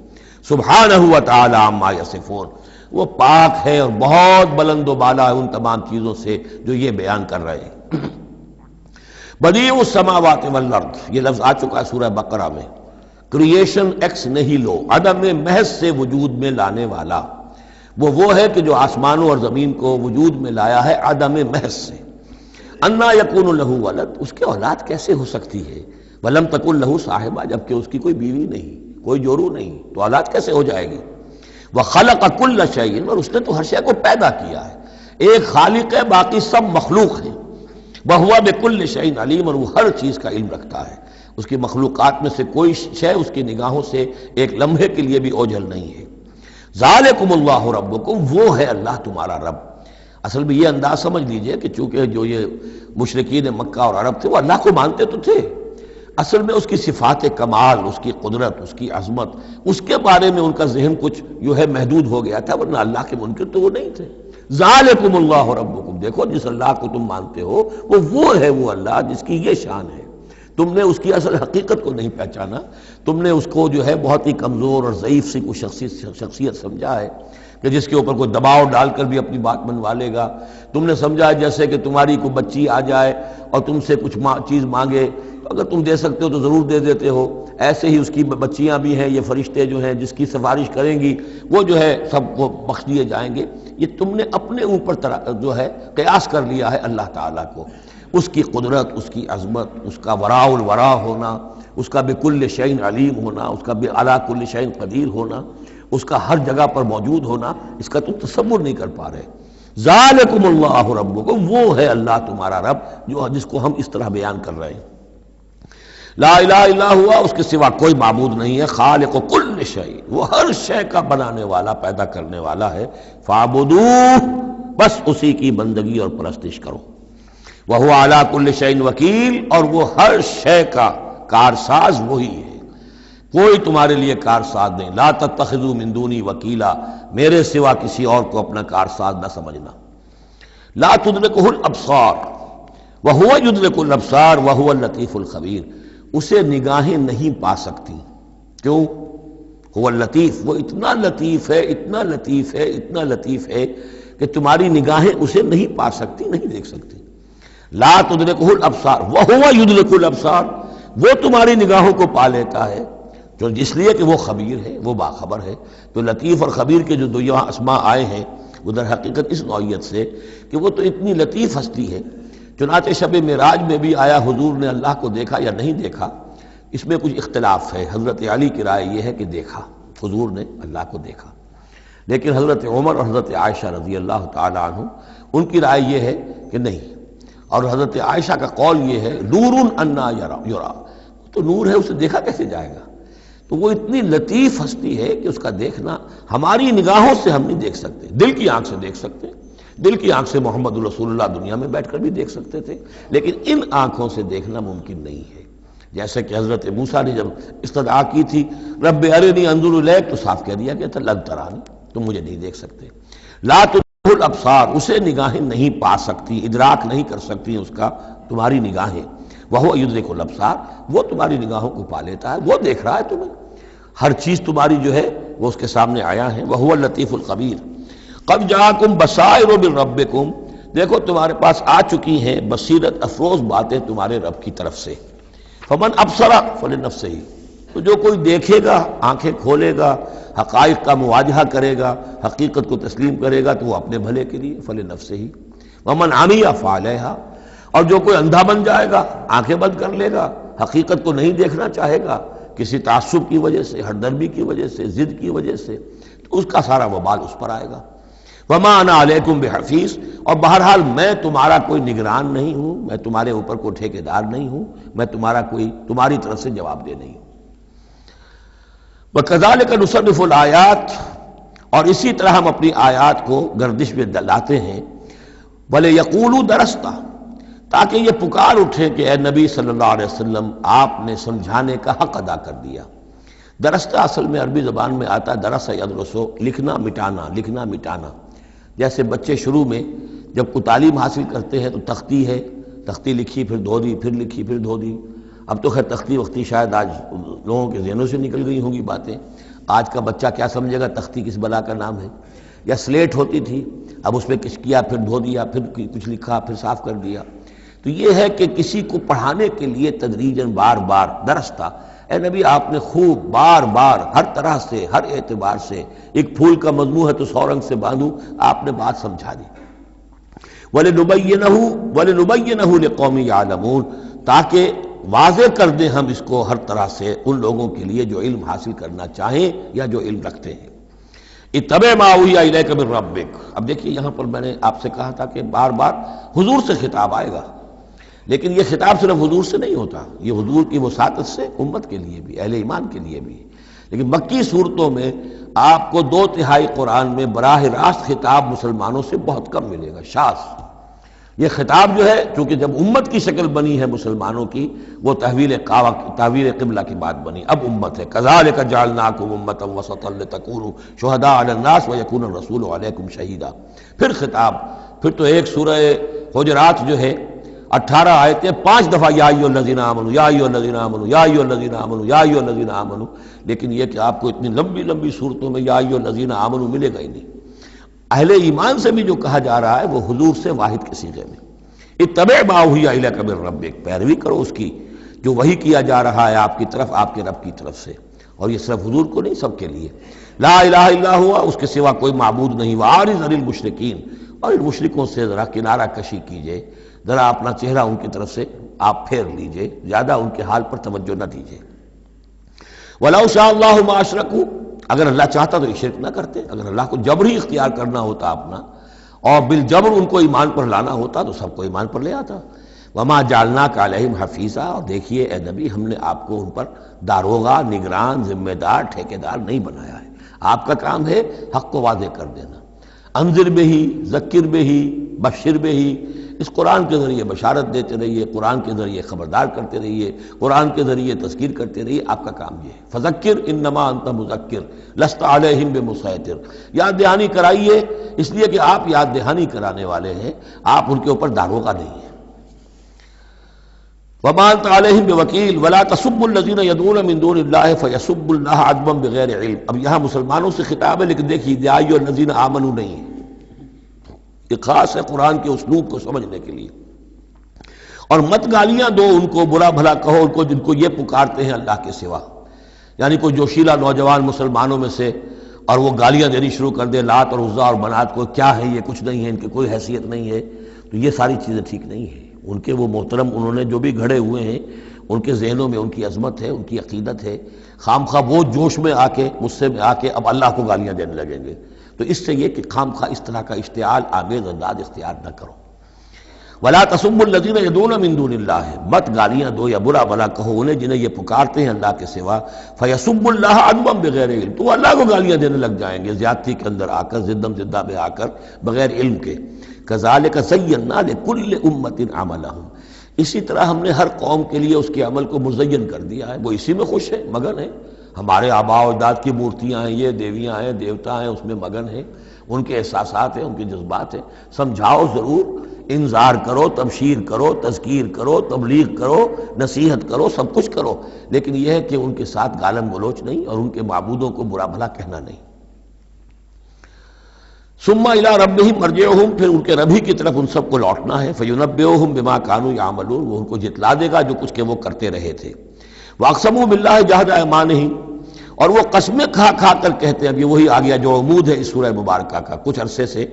Speaker 1: سبحانہ وتعالی عما یصفون، وہ پاک ہے اور بہت بلند و بالا ہے ان تمام چیزوں سے جو یہ بیان کر رہے ہیں۔ بدیع السماوات والارض، یہ لفظ آ چکا ہے سورہ بقرہ میں۔ کریشن ایکس نہیلو، عدم محض سے وجود میں لانے والا، وہ ہے کہ جو آسمانوں اور زمین کو وجود میں لایا ہے عدم محض سے۔ انا یکون لہ ولد، اس کے اولاد کیسے ہو سکتی ہے؟ ولم تکن لہ صاحبہ، جبکہ اس کی کوئی بیوی نہیں، کوئی جورو نہیں، تو اولاد کیسے ہو جائے گی؟ وخلق کل شیء، اور اس نے تو ہر شے کو پیدا کیا ہے۔ ایک خالق ہے، باقی سب مخلوق ہیں۔ وہو بکل شیء علیم، اور وہ ہر چیز کا علم رکھتا ہے۔ اس کی مخلوقات میں سے کوئی شے اس کی نگاہوں سے ایک لمحے کے لیے بھی اوجھل نہیں ہے۔ ذالکم اللہ ربکم، وہ ہے اللہ تمہارا رب۔ اصل میں یہ انداز سمجھ لیجئے کہ چونکہ جو یہ مشرکین مکہ اور عرب تھے وہ اللہ کو مانتے تو تھے، اصل میں اس کی صفات کمال، اس کی قدرت، اس کی عظمت، اس کے بارے میں ان کا ذہن کچھ جو ہے محدود ہو گیا تھا، ورنہ اللہ کے منکر تو وہ نہیں تھے۔ ذالکم اللہ ربکم، دیکھو جس اللہ کو تم مانتے ہو وہ ہے وہ اللہ جس کی یہ شان ہے۔ تم نے اس کی اصل حقیقت کو نہیں پہچانا، تم نے اس کو جو ہے بہت ہی کمزور اور ضعیف سی کوئی شخصیت سمجھا ہے کہ جس کے اوپر کوئی دباؤ ڈال کر بھی اپنی بات منوا لے گا۔ تم نے سمجھا جیسے کہ تمہاری کوئی بچی آ جائے اور تم سے کچھ چیز مانگے، اگر تم دے سکتے ہو تو ضرور دے دیتے ہو۔ ایسے ہی اس کی بچیاں بھی ہیں، یہ فرشتے جو ہیں جس کی سفارش کریں گی وہ جو ہے سب کو بخش دیے جائیں گے۔ یہ تم نے اپنے اوپر جو ہے قیاس کر لیا ہے اللہ تعالیٰ کو، اس کی قدرت، اس کی عظمت، اس کا وراء الورا ہونا، اس کا بکل شیء علیم ہونا، اس کا علی کل شیء قدیر ہونا، اس کا ہر جگہ پر موجود ہونا، اس کا تم تصور نہیں کر پا رہے۔ ذالکم اللہ ربکم، وہ ہے اللہ تمہارا رب جس کو ہم اس طرح بیان کر رہے ہیں۔ لا الہ الا ہوا، اس کے سوا کوئی معبود نہیں ہے۔ خالق کل شیء، وہ ہر شے کا بنانے والا، پیدا کرنے والا ہے۔ فاعبدوہ، بس اسی کی بندگی اور پرستش کرو۔ وہو علی کل شیء وکیل، اور وہ ہر شے کا کارساز وہی ہے، کوئی تمہارے لیے کارساز نہیں۔ لا تتخذوا من دونی وکیلا، میرے سوا کسی اور کو اپنا کارساز نہ سمجھنا۔ لا تدرکہ الابصار وہو یدرک الابصار وہو اللطیف الخبیر، اسے نگاہیں نہیں پا سکتی، کیوں؟ هو اللطیف، وہ اتنا لطیف ہے، اتنا لطیف ہے، اتنا لطیف ہے کہ تمہاری نگاہیں اسے نہیں پا سکتی، نہیں دیکھ سکتی۔ لا تدرکہ الابصار وہو یدرک الابصار، وہ تمہاری نگاہوں کو پا لیتا ہے، جو اس لیے کہ وہ خبیر ہے، وہ باخبر ہے۔ تو لطیف اور خبیر کے جو دو یہاں اسماء آئے ہیں وہ در حقیقت اس نوعیت سے کہ وہ تو اتنی لطیف ہستی ہے۔ چنانچہ شب معراج میں بھی آیا حضور نے اللہ کو دیکھا یا نہیں دیکھا، اس میں کچھ اختلاف ہے۔ حضرت علی کی رائے یہ ہے کہ دیکھا، حضور نے اللہ کو دیکھا، لیکن حضرت عمر اور حضرت عائشہ رضی اللہ تعالی عنہ ان کی رائے یہ ہے کہ نہیں، اور حضرت عائشہ کا قول یہ ہے نور انا یرا، تو نور ہے، اسے دیکھا کیسے جائے گا؟ تو وہ اتنی لطیف ہستی ہے کہ اس کا دیکھنا ہماری نگاہوں سے ہم نہیں دیکھ سکتے، دل کی آنکھ سے دیکھ سکتے، دل کی آنکھ سے محمد رسول اللہ دنیا میں بیٹھ کر بھی دیکھ سکتے تھے، لیکن ان آنکھوں سے دیکھنا ممکن نہیں ہے۔ جیسے کہ حضرت موسیٰ نے جب استدعا کی تھی رب ارنی انظر الیک، تو صاف کہہ دیا گیا تھا لن ترانی، تم مجھے نہیں دیکھ سکتے۔ لا تدرکہ الابصار، اسے نگاہیں نہیں پا سکتی، ادراک نہیں کر سکتی اس کا تمہاری نگاہیں۔ وہو یدرک الابصار، وہ تمہاری نگاہوں کو پا لیتا ہے، وہ دیکھ رہا ہے تمہیں، ہر چیز تمہاری جو ہے وہ اس کے سامنے آیا ہے۔ وہو اللطیف الخبیر۔ قد جاءکم بصائر من ربکم، دیکھو تمہارے پاس آ چکی ہیں بصیرت افروز باتیں تمہارے رب کی طرف سے۔ فمن ابصر فلنفسہ، تو جو کوئی دیکھے گا، آنکھیں کھولے گا، حقائق کا مواجہہ کرے گا، حقیقت کو تسلیم کرے گا، تو وہ اپنے بھلے کے لیے، فلنفسہ۔ ومن عمی فعلیہا، اور جو کوئی اندھا بن جائے گا، آنکھیں بند کر لے گا، حقیقت کو نہیں دیکھنا چاہے گا کسی تعصب کی وجہ سے، ہردرمی کی وجہ سے، ضد کی وجہ سے، تو اس کا سارا وبال اس پر آئے گا۔ وما انا علیکم بحفیظ، اور بہرحال میں تمہارا کوئی نگران نہیں ہوں، میں تمہارے اوپر کوئی ٹھیکیدار نہیں ہوں، میں تمہاری طرف سے جواب دہ نہیں ہوں۔ وَكَذَلِكَ نُصَرِّفُ الْآيَاتِ، اور اسی طرح ہم اپنی آیات کو گردش میں لاتے ہیں۔ وَلِيَقُولُوا دَرَسْتَ، تاکہ یہ پکار اٹھے کہ اے نبی صلی اللہ علیہ وسلم آپ نے سمجھانے کا حق ادا کر دیا۔ درستہ اصل میں عربی زبان میں آتا ہے درس یدرسو، لکھنا مٹانا، لکھنا مٹانا۔ جیسے بچے شروع میں جب کوئی تعلیم حاصل کرتے ہیں تو تختی ہے، تختی لکھی پھر دھو دی، پھر لکھی پھر دھو دی۔ اب تو خیر تختی وقتی شاید آج لوگوں کے ذہنوں سے نکل گئی ہوں گی باتیں، آج کا بچہ کیا سمجھے گا تختی کس بلا کا نام ہے۔ یا سلیٹ ہوتی تھی، اب اس میں کچھ کیا پھر دھو دیا، پھر کچھ لکھا پھر صاف کر دیا۔ تو یہ ہے کہ کسی کو پڑھانے کے لیے تدریجاً بار بار درستہ، اے نبی آپ نے خوب بار بار ہر طرح سے ہر اعتبار سے، ایک پھول کا مضمون ہے تو 100 رنگ سے باندھوں، آپ نے بات سمجھا دی۔ وَلِنُبَيِّنَهُ لِقَوْمٍ يَعْلَمُونَ، تاکہ واضح کر دیں ہم اس کو ہر طرح سے ان لوگوں کے لیے جو علم حاصل کرنا چاہیں یا جو علم رکھتے ہیں۔ اتَّبِعْ مَا أُوحِیَ إِلَیْکَ مِن رَبِّکَ، اب دیکھیے یہاں پر میں نے آپ سے کہا تھا کہ بار بار حضور سے خطاب آئے گا، لیکن یہ خطاب صرف حضور سے نہیں ہوتا، یہ حضور کی وساطت سے امت کے لیے بھی، اہل ایمان کے لیے بھی۔ لیکن مکی صورتوں میں آپ کو 2/3 قرآن میں براہ راست خطاب مسلمانوں سے بہت کم ملے گا، شاذ۔ یہ خطاب جو ہے چونکہ جب امت کی شکل بنی ہے مسلمانوں کی، وہ تحویل قبلہ کی بات بنی، اب امت ہے۔ کذالک جعلناکم امۃ وسطا لتکونوا شہداء علی الناس ویکون الرسول علیکم شہیدا۔ پھر خطاب، پھر تو ایک سورہ حجرات جو ہے 18 آیتیں 5 دفعہ یا ایھا الذین آمنوا یا ایھا الذین آمنوا یا ایھا الذین آمنوا یا ایھا الذین آمنوا، لیکن یہ کہ آپ کو اتنی لمبی لمبی صورتوں میں یا ایھا الذین آمنوا ملے گا ہی نہیں۔ اہل ایمان سے بھی جو کہا جا رہا ہے وہ حضور سے واحد کے صیغے میں، اتبع ما اوحی الیک من ربک، پیروی کرو اس کی جو وحی کیا جا رہا ہے آپ کی طرف، آپ کے رب کی طرف سے۔ اور یہ صرف حضور کو نہیں، سب کے لیے۔ لا الہ الا ہوا، اس کے سوا کوئی معبود نہیں۔ وَأَعْرِضْ عَنِ الْمُشْرِكِينَ، اور ان مشرکوں سے ذرا کنارہ کشی کیجئے، ذرا اپنا چہرہ ان کی طرف سے آپ پھیر لیجئے، زیادہ ان کے حال پر توجہ نہ دیجئے۔ وَلَوْ شَاءَ اللَّهُ مَا أَشْرَكُوا، اگر اللہ چاہتا تو یہ شرک نہ کرتے، اگر اللہ کو جبر ہی اختیار کرنا ہوتا اپنا اور بالجبر ان کو ایمان پر لانا ہوتا تو سب کو ایمان پر لے آتا۔ وَمَا جَعَلْنَاكَ عَلَيْهِمْ حَفِيظًا، اور دیکھیے اے نبی ہم نے آپ کو ان پر داروغہ، نگران، ذمہ دار، ٹھیکیدار نہیں بنایا ہے۔ آپ کا کام ہے حق کو واضح کر دینا۔ انذر بہی، ذکر بہی، بشر بہی، اس قرآن کے ذریعے بشارت دیتے رہیے، قرآن کے ذریعے خبردار کرتے رہیے، قرآن کے ذریعے تذکیر کرتے رہیے، آپ کا کام یہ ہے۔ فذکر انما انت مذکر لست علیہم بمسیطر، یاد دہانی کرائیے، اس لیے کہ آپ یاد دہانی کرانے والے ہیں، آپ ان کے اوپر داروغہ نہیں ہیں۔ وما انت علیہم بوکیل ولا تسبوا الذین یدعون من دون اللہ فیسبوا اللہ عدوا بغیر علم۔ اب یہاں مسلمانوں سے خطاب ہے، لیکن دیکھیے یا ایھا الذین آمنوا نہیں ہے، یہ خاص ہے قرآن کے اسلوب کو سمجھنے کے لیے۔ اور مت گالیاں دو ان کو، برا بھلا کہو ان کو جن کو یہ پکارتے ہیں اللہ کے سوا، یعنی کوئی جوشیلا نوجوان مسلمانوں میں سے اور وہ گالیاں دینی شروع کر دے لات اور عزا اور منات کو، کیا ہے یہ، کچھ نہیں ہے، ان کی کوئی حیثیت نہیں ہے، تو یہ ساری چیزیں ٹھیک نہیں ہیں۔ ان کے وہ محترم انہوں نے جو بھی گھڑے ہوئے ہیں، ان کے ذہنوں میں ان کی عظمت ہے، ان کی عقیدت ہے، خام خواہ وہ جوش میں آ کے، غصے میں آ کے اب اللہ کو گالیاں دینے لگیں گے، تو اس سے یہ کہ خام خواہ اس طرح کا اشتعال آمیز انداز اختیار نہ کرو۔ ولا تسبوا الذین یدعون من دون اللہ، مت گالیاں دو یا برا بھلا کہو انہیں جنہیں یہ پکارتے ہیں اللہ کے سوا، فیسبوا اللہ عدوا بغیر علم، تو اللہ کو گالیاں دینے لگ جائیں گے زیادتی کے اندر آ کر، زدم زدہ پہ آ کر، بغیر علم کے۔ کذالک زینا لکل امۃ عملہم، اسی طرح ہم نے ہر قوم کے لیے اس کے عمل کو مزین کر دیا ہے، وہ اسی میں خوش ہے، مگن ہے۔ ہمارے آباء و اجداد کی مورتیاں ہیں، یہ دیویاں ہیں، دیوتا ہیں، اس میں مگن ہیں، ان کے احساسات ہیں، ان کے جذبات ہیں۔ سمجھاؤ ضرور، انذار کرو، تبشیر کرو، تذکیر کرو، تبلیغ کرو، نصیحت کرو، سب کچھ کرو، لیکن یہ ہے کہ ان کے ساتھ گالن گلوچ نہیں اور ان کے معبودوں کو برا بھلا کہنا نہیں۔ ثم الی ربہم مرجعہم، پھر ان کے ربی کی طرف ان سب کو لوٹنا ہے، فینبئہم بما کانوا یعملون، وہ ان کو جتلا دے گا جو کچھ کہ وہ کرتے رہے تھے۔ واقسموا باللہ جہد ایمانہم، اور وہ قسمیں کھا کھا کر کہتے ہیں، اب یہ وہی آ گیا جو عمود ہے اس سورہ مبارکہ کا، کچھ عرصے سے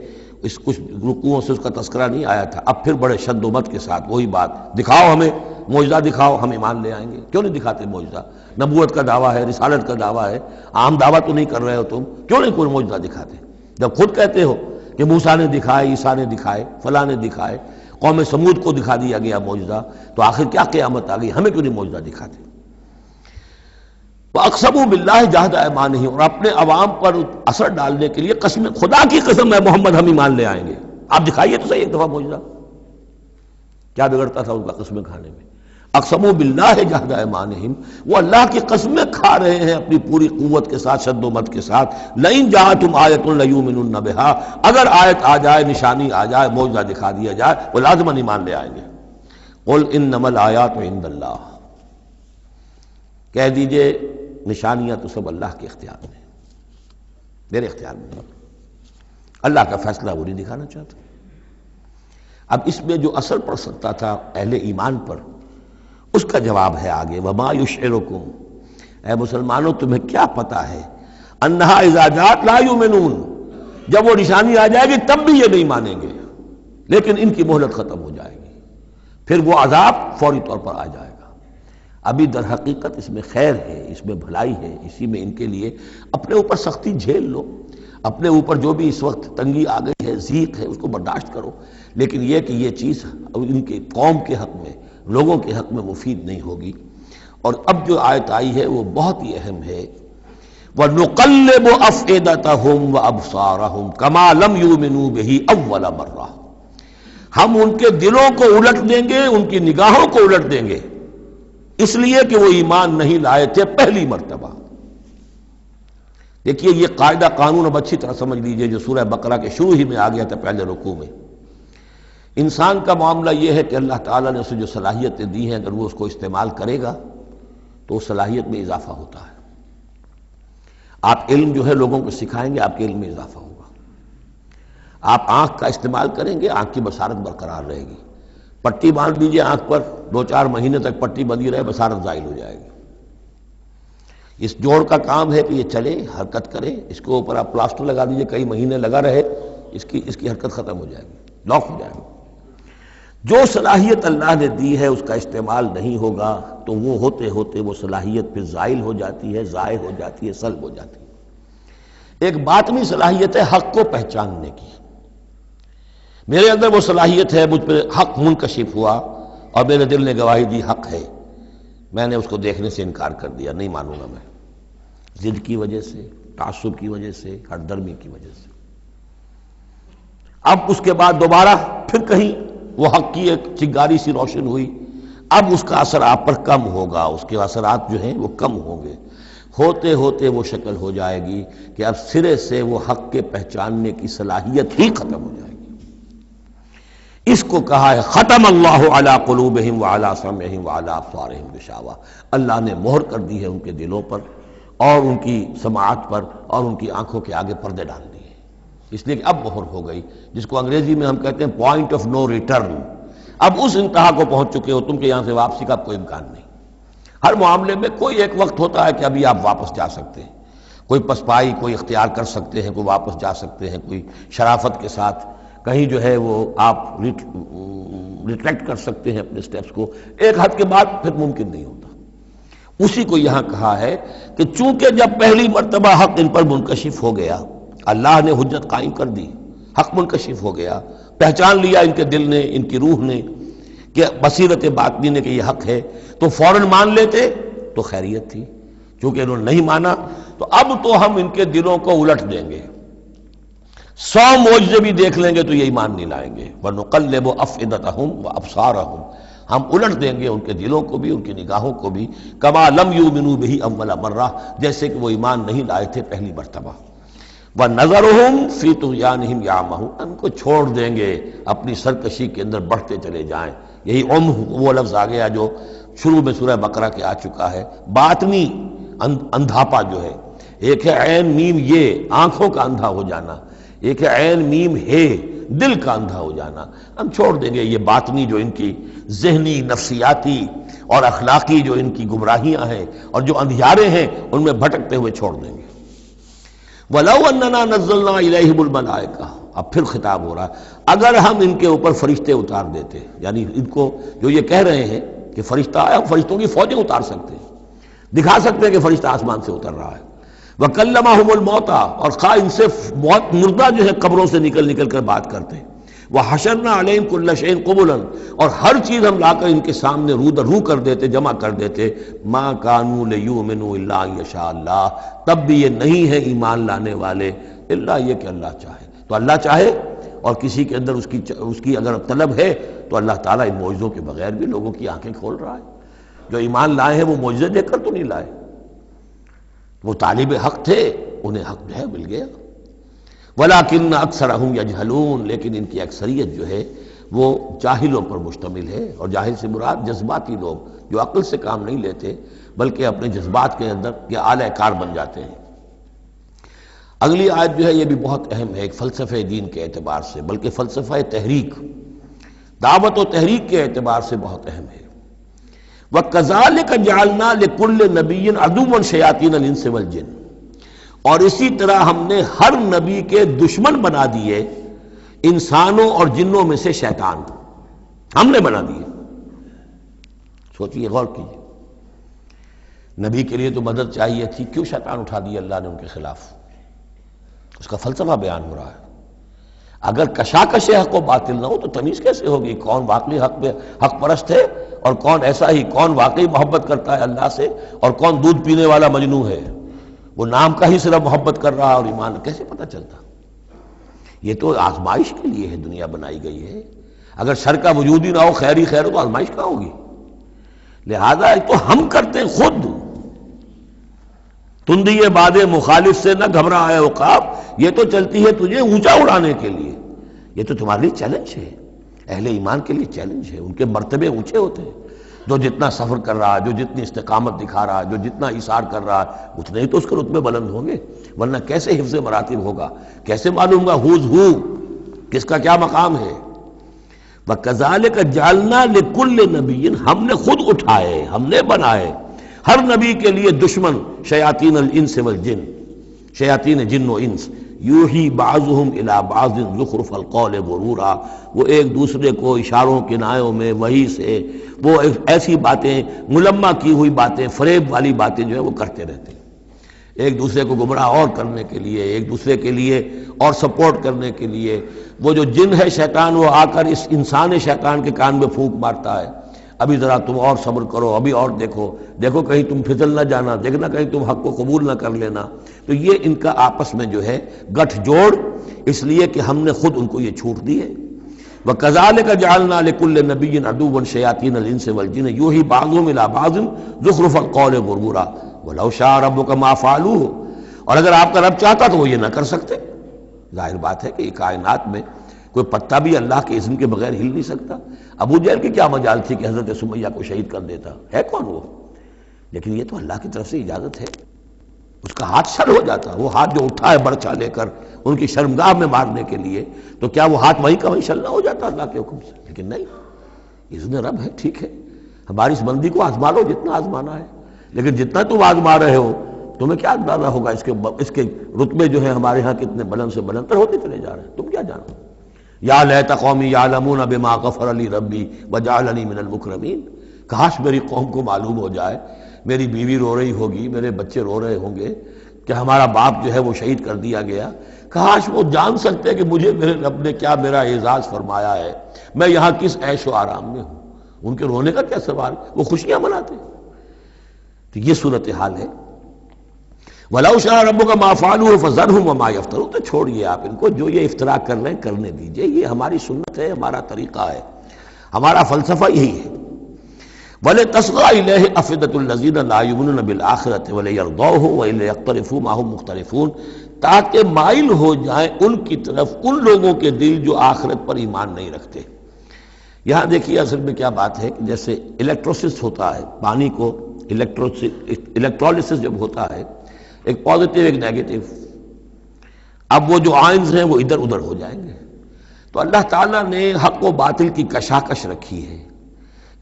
Speaker 1: اس کچھ رکوعوں سے اس کا تذکرہ نہیں آیا تھا، اب پھر بڑے شد و مت کے ساتھ وہی بات، دکھاؤ ہمیں معجزہ، دکھاؤ ہم ایمان لے آئیں گے۔ کیوں نہیں دکھاتے معجزہ؟ نبوت کا دعویٰ ہے، رسالت کا دعویٰ ہے، عام دعویٰ تو نہیں کر رہے ہو تم، کیوں نہیں کوئی معجزہ دکھاتے؟ جب خود کہتے ہو کہ موسیٰ نے دکھائے، عیسیٰ نے دکھائے، فلاں نے دکھائے، قوم سمود کو دکھا دیا گیا معجزہ، تو آخر کیا قیامت آ گئی؟ ہمیں کیوں نہیں معجزہ دکھاتے؟ وَأَقْسَمُوا بِاللَّهِ جَهْدَ أَيْمَانِهِمْ، اور اپنے عوام پر اثر ڈالنے کے لیے قسم، خدا کی قسم ہے محمد ہم ایمان لے آئیں گے، آپ دکھائیے تو صحیح ایک دفعہ معجزہ۔ کیا بگڑتا تھا ان کا قسمیں کھانے میں؟ اقسموا باللہ جہد ایمانہم، وہ اللہ کی قسمیں کھا رہے ہیں اپنی پوری قوت کے ساتھ، شد و مت کے ساتھ، لئن جاءتہم آیۃ لیؤمنن بہا، اگر آیت آ جائے، نشانی آ جائے، معجزہ دکھا دیا جائے، وہ لازماً ایمان لے آئیں گے۔ قل انما الآیات عند اللہ، کہہ دیجئے نشانیاں تو سب اللہ کے اختیار میں، میرے اختیار میں نہیں، اللہ کا فیصلہ وہ نہیں دکھانا چاہتا۔ اب اس میں جو اثر پڑ سکتا تھا اہل ایمان پر، اس کا جواب ہے آگے، وما یشعرکم، اے مسلمانوں تمہیں کیا پتا ہے، انہا اذا جاءت لا یؤمنون، جب وہ نشانی آ جائے گی تب بھی یہ نہیں مانیں گے، لیکن ان کی مہلت ختم ہو جائے گی، پھر وہ عذاب فوری طور پر آ جائے گا۔ ابھی در حقیقت اس میں خیر ہے، اس میں بھلائی ہے، اسی میں ان کے لیے اپنے اوپر سختی جھیل لو، اپنے اوپر جو بھی اس وقت تنگی آ گئی ہے، ضیق ہے، اس کو برداشت کرو، لیکن یہ کہ یہ چیز ان کے قوم کے حق میں، لوگوں کے حق میں مفید نہیں ہوگی۔ اور اب جو آیت آئی ہے وہ بہت ہی اہم ہے، وَنُقَلِّبُ أَفْئِدَتَهُمْ وَأَبْصَارَهُمْ كَمَا لَمْ يُؤْمِنُوا بِهِ أَوَّلَ مَرَّةٍ، ہم ان کے دلوں کو الٹ دیں گے، ان کی نگاہوں کو الٹ دیں گے، اس لیے کہ وہ ایمان نہیں لائے تھے پہلی مرتبہ۔ دیکھیے یہ قاعدہ قانون اب اچھی طرح سمجھ لیجئے جو سورہ بقرہ کے شروع ہی میں آ گیا تھا پہلے رکوع میں۔ انسان کا معاملہ یہ ہے کہ اللہ تعالیٰ نے اسے جو صلاحیتیں دی ہیں، اگر وہ اس کو استعمال کرے گا تو اس صلاحیت میں اضافہ ہوتا ہے۔ آپ علم جو ہے لوگوں کو سکھائیں گے، آپ کے علم میں اضافہ ہوگا۔ آپ آنکھ کا استعمال کریں گے، آنکھ کی بصارت برقرار رہے گی۔ پٹی باندھ دیجئے آنکھ پر، 2-4 مہینے تک پٹی بندھی رہے، بصارت زائل ہو جائے گی۔ اس جوڑ کا کام ہے کہ یہ چلے، حرکت کرے، اس کے اوپر آپ پلاسٹر لگا دیجئے، کئی مہینے لگا رہے، اس کی حرکت ختم ہو جائے گی، لاک ہو جائے گی۔ جو صلاحیت اللہ نے دی ہے اس کا استعمال نہیں ہوگا تو وہ ہوتے ہوتے وہ صلاحیت پھر زائل ہو جاتی ہے، ضائع ہو جاتی ہے، سلب ہو جاتی ہے۔ ایک باطنی صلاحیت ہے حق کو پہچاننے کی، میرے اندر وہ صلاحیت ہے، مجھ پہ حق منکشف ہوا اور میرے دل نے گواہی دی حق ہے، میں نے اس کو دیکھنے سے انکار کر دیا، نہیں مانوں گا میں، ضد کی وجہ سے، تعصب کی وجہ سے، ہٹ درمی کی وجہ سے۔ اب اس کے بعد دوبارہ پھر کہیں وہ حق کی ایک چنگاری سی روشن ہوئی، اب اس کا اثر آپ پر کم ہوگا، اس کے اثرات جو ہیں وہ کم ہوں گے، ہوتے ہوتے وہ شکل ہو جائے گی کہ اب سرے سے وہ حق کے پہچاننے کی صلاحیت ہی ختم ہو جائے گی۔ اس کو کہا ہے ختم اللہ علی قلوبہم وعلی سمعہم وعلی ابصارہم غشاوہ، اللہ نے مہر کر دی ہے ان کے دلوں پر اور ان کی سماعت پر اور ان کی آنکھوں کے آگے پردے ڈال دیے، اس لیے کہ اب مہر ہو گئی، جس کو انگریزی میں ہم کہتے ہیں پوائنٹ آف نو ریٹرن، اب اس انتہا کو پہنچ چکے ہو تم کہ یہاں سے واپسی کا کوئی امکان نہیں۔ ہر معاملے میں کوئی ایک وقت ہوتا ہے کہ ابھی آپ واپس جا سکتے ہیں، کوئی پسپائی کوئی اختیار کر سکتے ہیں، کوئی واپس جا سکتے ہیں، کوئی شرافت کے ساتھ کہیں جو ہے وہ آپ ریٹریکٹ کر سکتے ہیں اپنے سٹیپس کو، ایک حد کے بعد پھر ممکن نہیں ہوتا۔ اسی کو یہاں کہا ہے کہ چونکہ جب پہلی مرتبہ حق ان پر منکشف ہو گیا، اللہ نے حجت قائم کر دی، حق منکشف ہو گیا، پہچان لیا ان کے دل نے، ان کی روح نے، کہ بصیرت باطنی نے کہ یہ حق ہے، تو فوراً مان لیتے تو خیریت تھی. چونکہ انہوں نے نہیں مانا تو اب تو ہم ان کے دلوں کو الٹ دیں گے، 100 معجزے بھی دیکھ لیں گے تو یہ ایمان نہیں لائیں گے. وَنُقَلِّبُ أَفْئِدَتَهُمْ وَأَبْصَارَهُمْ، ہم الٹ دیں گے ان کے دلوں کو بھی، ان کی نگاہوں کو بھی. كَمَا لَمْ يُؤْمِنُوا بِهِ أَوَّلَ مَرَّةٍ، جیسے کہ وہ ایمان نہیں لائے تھے پہلی مرتبہ. وَنَذَرُهُمْ فِي طُغْيَانِهِمْ يَعْمَهُونَ، ان کو چھوڑ دیں گے اپنی سرکشی کے اندر بڑھتے چلے جائیں. یہی وہ لفظ آ گیا جو شروع میں سورہ بقرہ کے آ چکا ہے. باطنی اندھاپا جو ہے، ایک ہے عین میم یہ آنکھوں کا اندھا ہو جانا، ایک ہے عین میم ہے دل کا اندھا ہو جانا. ہم چھوڑ دیں گے یہ باطنی جو ان کی ذہنی، نفسیاتی اور اخلاقی جو ان کی گمراہیاں ہیں اور جو اندھیارے ہیں ان میں بھٹکتے ہوئے چھوڑ دیں گے. وَلَوْ أَنَّنَا نَزَّلْنَا إِلَيْهِمُ الْمَلَائِكَةَ، اب پھر خطاب ہو رہا ہے، اگر ہم ان کے اوپر فرشتے اتار دیتے، یعنی ان کو جو یہ کہہ رہے ہیں کہ فرشتہ آیا، فرشتوں کی فوجیں اتار سکتے ہیں، دکھا سکتے ہیں کہ فرشتہ آسمان سے اتر رہا ہے. وَكَلَّمَهُمُ الْمَوْتَى، اور خواہ ان سے موت مردہ جو ہے قبروں سے نکل نکل کر بات کرتے. وَحَشَرْنَا عَلَيْهِمْ كُلَّ شَيْءٍ قُبُلًا، اور ہر چیز ہم لا کر ان کے سامنے رو در رو کر دیتے، جمع کر دیتے. مَا كَانُوا لِيُؤْمِنُوا إِلَّا أَن يَشَاءَ اللَّهُ، تب بھی یہ نہیں ہے ایمان لانے والے الا یہ کہ اللہ چاہے. تو اللہ چاہے اور کسی کے اندر اس کی اگر طلب ہے تو اللہ تعالیٰ ان معجزوں کے بغیر بھی لوگوں کی آنکھیں کھول رہا ہے. جو ایمان لائے ہیں وہ معجزے دیکھ کر تو نہیں لائے، وہ طالب حق تھے، انہیں حق جو ہے مل گیا. وَلَٰكِنَّ أَكْثَرَهُمْ يَجْهَلُونَ، لیکن ان کی اکثریت جو ہے وہ جاہلوں پر مشتمل ہے. اور جاہل سے مراد جذباتی لوگ جو عقل سے کام نہیں لیتے بلکہ اپنے جذبات کے اندر کے آلہ کار بن جاتے ہیں. اگلی آیت جو ہے یہ بھی بہت اہم ہے، ایک فلسفہ دین کے اعتبار سے، بلکہ فلسفہ تحریک، دعوت و تحریک کے اعتبار سے بہت اہم ہے. وَكَذَلِكَ جَعَلْنَا لِكُلِّ نَبِيٍّ عَدُوًّا شَيَاطِينَ الْإِنسِ وَالْجِنِّ، اور اسی طرح ہم نے ہر نبی کے دشمن بنا دیے انسانوں اور جنوں میں سے شیطان، ہم نے بنا دیے. سوچئے، غور کیجئے، نبی کے لیے تو مدد چاہیے تھی، کیوں شیطان اٹھا دیا اللہ نے ان کے خلاف؟ اس کا فلسفہ بیان ہو رہا ہے. اگر کشاکش حق و باطل نہ ہو تو تمیز کیسے ہوگی کون واقعی حق پرست ہے اور کون ایسا ہی، کون واقعی محبت کرتا ہے اللہ سے اور کون دودھ پینے والا مجنوں ہے، وہ نام کا ہی صرف محبت کر رہا اور ایمان کیسے پتہ چلتا؟ یہ تو آزمائش کے لیے ہے دنیا بنائی گئی ہے. اگر شر کا وجود ہی نہ ہو، خیر ہی خیر ہو، تو آزمائش کہاں ہوگی؟ لہذا تو ہم کرتے خود. تندی باد مخالف سے نہ گھبرا ہے عقاب، یہ تو چلتی ہے تجھے اونچا اڑانے کے لیے. یہ تو تمہارے لیے چیلنج ہے، اہل ایمان کے لیے چیلنج ہے. ان کے مرتبے اونچے ہوتے ہیں. جو جتنا سفر کر رہا ہے، جو جتنی استقامت دکھا رہا ہے، جو جتنا ایثار کر رہا ہے، اتنے ہی تو اس کے رتبے بلند ہوں گے. ورنہ کیسے حفظ مراتب ہوگا؟ کیسے معلوم گا ہوز ہو کس کا کیا مقام ہے؟ وَكَذَلِكَ جَعَلْنَا لِكُلِّ نَبِيٍّ، ہم نے خود اٹھائے، ہم نے بنائے ہر نبی کے لیے دشمن شیاطین الانس والجن، شیاطین جن و انس. یوحی بعضهم الی بعض زخرف القول غرورا، وہ ایک دوسرے کو اشاروں کنایوں میں وحی سے وہ ایسی باتیں، ملمہ کی ہوئی باتیں، فریب والی باتیں جو ہے وہ کرتے رہتے ہیں، ایک دوسرے کو گمراہ اور کرنے کے لیے، ایک دوسرے کے لیے اور سپورٹ کرنے کے لیے. وہ جو جن ہے شیطان، وہ آ کر اس انسان شیطان کے کان میں پھونک مارتا ہے، ابھی ذرا تم اور صبر کرو، ابھی اور دیکھو کہیں تم پھسل نہ جانا، دیکھنا کہیں تم حق کو قبول نہ کر لینا. تو یہ ان کا آپس میں جو ہے گٹھ جوڑ، اس لیے کہ ہم نے خود ان کو یہ چھوٹ دی ہے. وَكَذَلِكَ جَعَلْنَا لِكُلِّ نَبِيٍّ عَدُوًّا شَيَاطِينَ الْإِنسِ وَالْجِنِّ يُوحِي بَعْضُهُمْ إِلَىٰ بَعْضٍ زُخْرُفَ الْقَوْلِ غُرُورًا وَلَوْ شَاءَ رَبُّكَ مَا فَعَلُوهُ، اور اگر آپ کا رب چاہتا تو وہ یہ نہ کر سکتے. ظاہر بات ہے کہ یہ کائنات میں کوئی پتا بھی اللہ کے اذن کے بغیر ہل نہیں سکتا. ابو جہل کی کیا مجال تھی کہ حضرت سمیہ کو شہید کر دیتا؟ ہے کون وہ؟ لیکن یہ تو اللہ کی طرف سے اجازت ہے. اس کا ہاتھ شل ہو جاتا، وہ ہاتھ جو اٹھا ہے برچھا لے کر ان کی شرمگاہ میں مارنے کے لیے، تو کیا وہ ہاتھ وہیں کا وہیں شل نہ ہو جاتا اللہ کے حکم سے؟ لیکن نہیں، اذن رب ہے. ٹھیک ہے، ہماری اس بندی کو آزما لو جتنا آزمانا ہے، لیکن جتنا تم آزما رہے ہو تمہیں کیا اندازہ ہوگا اس کے رتبے جو ہے ہمارے ہاں کتنے بلند سے بلند تر ہوتے چلے جا رہے ہیں، تم کیا جانو. یا لیت قومی یعلمون بما غفر لی ربی وجعلنی من المکرمین، کاش میری قوم کو معلوم ہو جائے، میری بیوی رو رہی ہوگی، میرے بچے رو رہے ہوں گے کہ ہمارا باپ جو ہے وہ شہید کر دیا گیا، کاش وہ جان سکتے کہ مجھے میرے رب نے کیا میرا اعزاز فرمایا ہے، میں یہاں کس عیش و آرام میں ہوں۔ ان کے رونے کا کیا سوال، وہ خوشیاں مناتے ہیں۔ تو یہ صورتحال ہے۔ وَلَوْ شَاءَ رَبُّكَ مَا فَعَلُوهُ فَذَرْهُمْ وَمَا يَفْتَرُونَ، تو چھوڑیے آپ ان کو، جو یہ افتراء کر رہے ہیں کرنے دیجئے، یہ ہماری سنت ہے، ہمارا طریقہ ہے، ہمارا فلسفہ یہی ہے۔ وَلِتَصْغَىٰ إِلَيْهِ أَفْئِدَةُ الَّذِينَ لَا يُؤْمِنُونَ بِالْآخِرَةِ وَلِيَرْضَوْهُ وَلِيَقْتَرِفُوا مَا هُمْ مُقْتَرِفُونَ، تاکہ مائل ہو جائیں ان کی طرف ان لوگوں کے دل جو آخرت پر ایمان نہیں رکھتے۔ یہاں دیکھیے اصل میں کیا بات ہے کہ جیسے الیکٹروسس ہوتا ہے، پانی کو الیکٹرولسس جب ہوتا ہے، ایک پازیٹیو ایک نیگیٹو، اب وہ جو آئنز ہیں وہ ادھر ادھر ہو جائیں گے۔ تو اللہ تعالیٰ نے حق و باطل کی کشاکش رکھی ہے،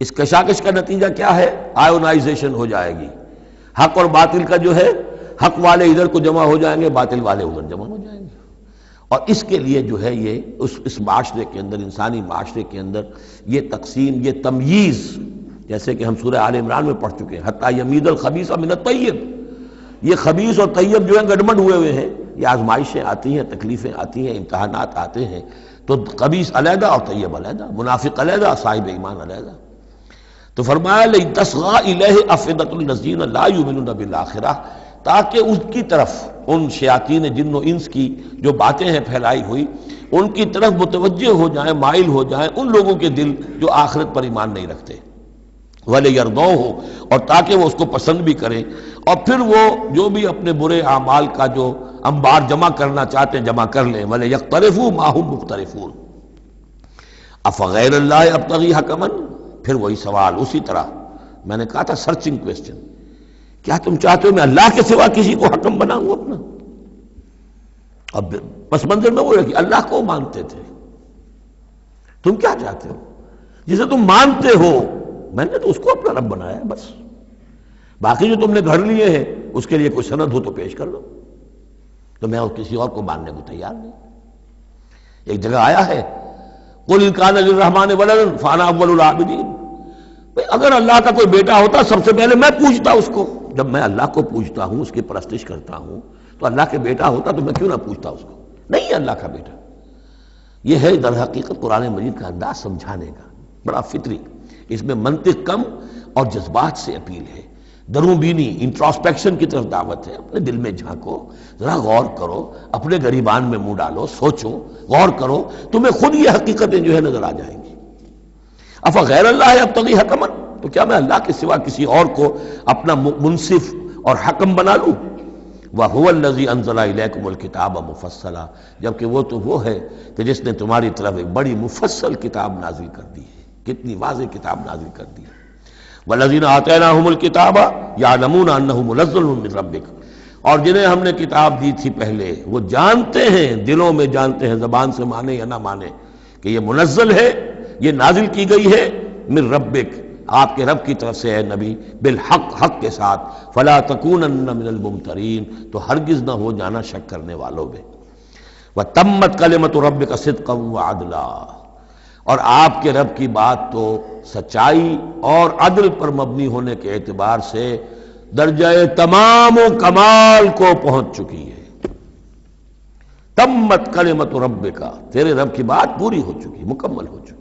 Speaker 1: اس کشاکش کا نتیجہ کیا ہے؟ آئونائزیشن ہو جائے گی۔ حق اور باطل کا جو ہے، حق والے ادھر کو جمع ہو جائیں گے، باطل والے ادھر جمع ہو جائیں گے۔ اور اس کے لیے جو ہے یہ اس معاشرے کے اندر، انسانی معاشرے کے اندر یہ تقسیم، یہ تمییز، جیسے کہ ہم سورہ آل عمران میں پڑھ چکے ہیں، حتی یمیز الخبیث من الطیب، یہ خبیث اور طیب جو ہیں گڈمڈ ہوئے ہوئے ہیں۔ یہ آزمائشیں آتی ہیں، تکلیفیں آتی ہیں، امتحانات آتے ہیں، تو خبیث علیحدہ اور طیب علیحدہ، منافق علیحدہ، صاحب ایمان علیحدہ۔ تو فرمایا لِتَصْغَىٰ إِلَيْهِ أَفْئِدَةُ الَّذِينَ لَا يُؤْمِنُونَ بِالْآخِرَةِ، تاکہ ان کی طرف، ان شیاطین جن و انس کی جو باتیں ہیں پھیلائی ہوئی، ان کی طرف متوجہ ہو جائیں، مائل ہو جائیں ان لوگوں کے دل جو آخرت پر ایمان نہیں رکھتے۔ وَلِيَرْضَوْهُ، اور تاکہ وہ اس کو پسند بھی کریں، اور پھر وہ جو بھی اپنے برے اعمال کا جو انبار جمع کرنا چاہتے ہیں جمع کر لیں۔ وَلِيَقْتَرِفُوا مَا هُمْ مُقْتَرِفُونَ أَفَغَيْرَ اللَّهِ أَبْتَغِي حَكَمًا، پھر وہی سوال اسی طرح میں نے کہا تھا، سرچنگ کویسچن، کیا تم چاہتے ہو میں اللہ کے سوا کسی کو حکم بناؤں اپنا؟ اب پس منظر میں وہ ہے کہ اللہ کو مانتے تھے، تم کیا چاہتے ہو؟ جسے تم مانتے ہو میں نے تو اس کو اپنا رب بنایا ہے، بس باقی جو تم نے گھڑ لیے ہیں اس کے لیے کوئی سند ہو تو پیش کر لو، تو میں کسی اور کو ماننے کو تیار نہیں۔ ایک جگہ آیا ہے قُلْ إِنْ كَانَ لِلرَّحْمَٰنِ وَلَدٌ فَأَنَا أَوَّلُ الْعَابِدِينَ، اگر اللہ کا کوئی بیٹا ہوتا سب سے پہلے میں پوجتا اس کو۔ جب میں اللہ کو پوجتا ہوں، اس کی پرستش کرتا ہوں، تو اللہ کے بیٹا ہوتا تو میں کیوں نہ پوجتا اس کو؟ نہیں ہے اللہ کا بیٹا۔ یہ ہے در حقیقت قرآن مجید کا انداز سمجھانے کا، بڑا فطری، اس میں منطق کم اور جذبات سے اپیل ہے، درون بینی، انٹراسپیکشن کی طرف دعوت ہے۔ اپنے دل میں جھانکو، ذرا غور کرو، اپنے گریبان میں منہ ڈالو، سوچو، غور کرو، تمہیں خود یہ حقیقتیں جو ہے نظر آ جائیں گی۔ افغیر اللہ ابتغی حکما، تو کیا میں اللہ کے سوا کسی اور کو اپنا منصف اور حکم بنا لوں؟ وَهُوَ الَّذِي أَنزَلَ إِلَيْكُمُ الْكِتَابَ مُفَصَّلًا، جبکہ وہ تو وہ ہے کہ جس نے تمہاری طرف ایک بڑی مفصل کتاب نازل کر دی ہے، کتنی واضح کتاب نازل کر دی ہے۔ وَالَّذِينَ آتَيْنَاهُمُ الْكِتَابَ يَعْلَمُونَ أَنَّهُ مُنَزَّلٌ مِّن رَّبِّكَ، اور جنہیں ہم نے کتاب دی تھی پہلے وہ جانتے ہیں، دلوں میں جانتے ہیں، زبان سے مانے یا نہ مانے، کہ یہ منزل ہے، یہ نازل کی گئی ہے من ربک، آپ کے رب کی طرف سے ہے نبی، بالحق، حق کے ساتھ، فلا تکونن من الممترین، تو ہرگز نہ ہو جانا شک کرنے والوں میں۔ وتمت کلمۃ ربک صدقا وعدلا، اور آپ کے رب کی بات تو سچائی اور عدل پر مبنی ہونے کے اعتبار سے درجہ تمام و کمال کو پہنچ چکی ہے۔ تمت کلمۃ ربک، تیرے رب کی بات پوری ہو چکی، مکمل ہو چکی۔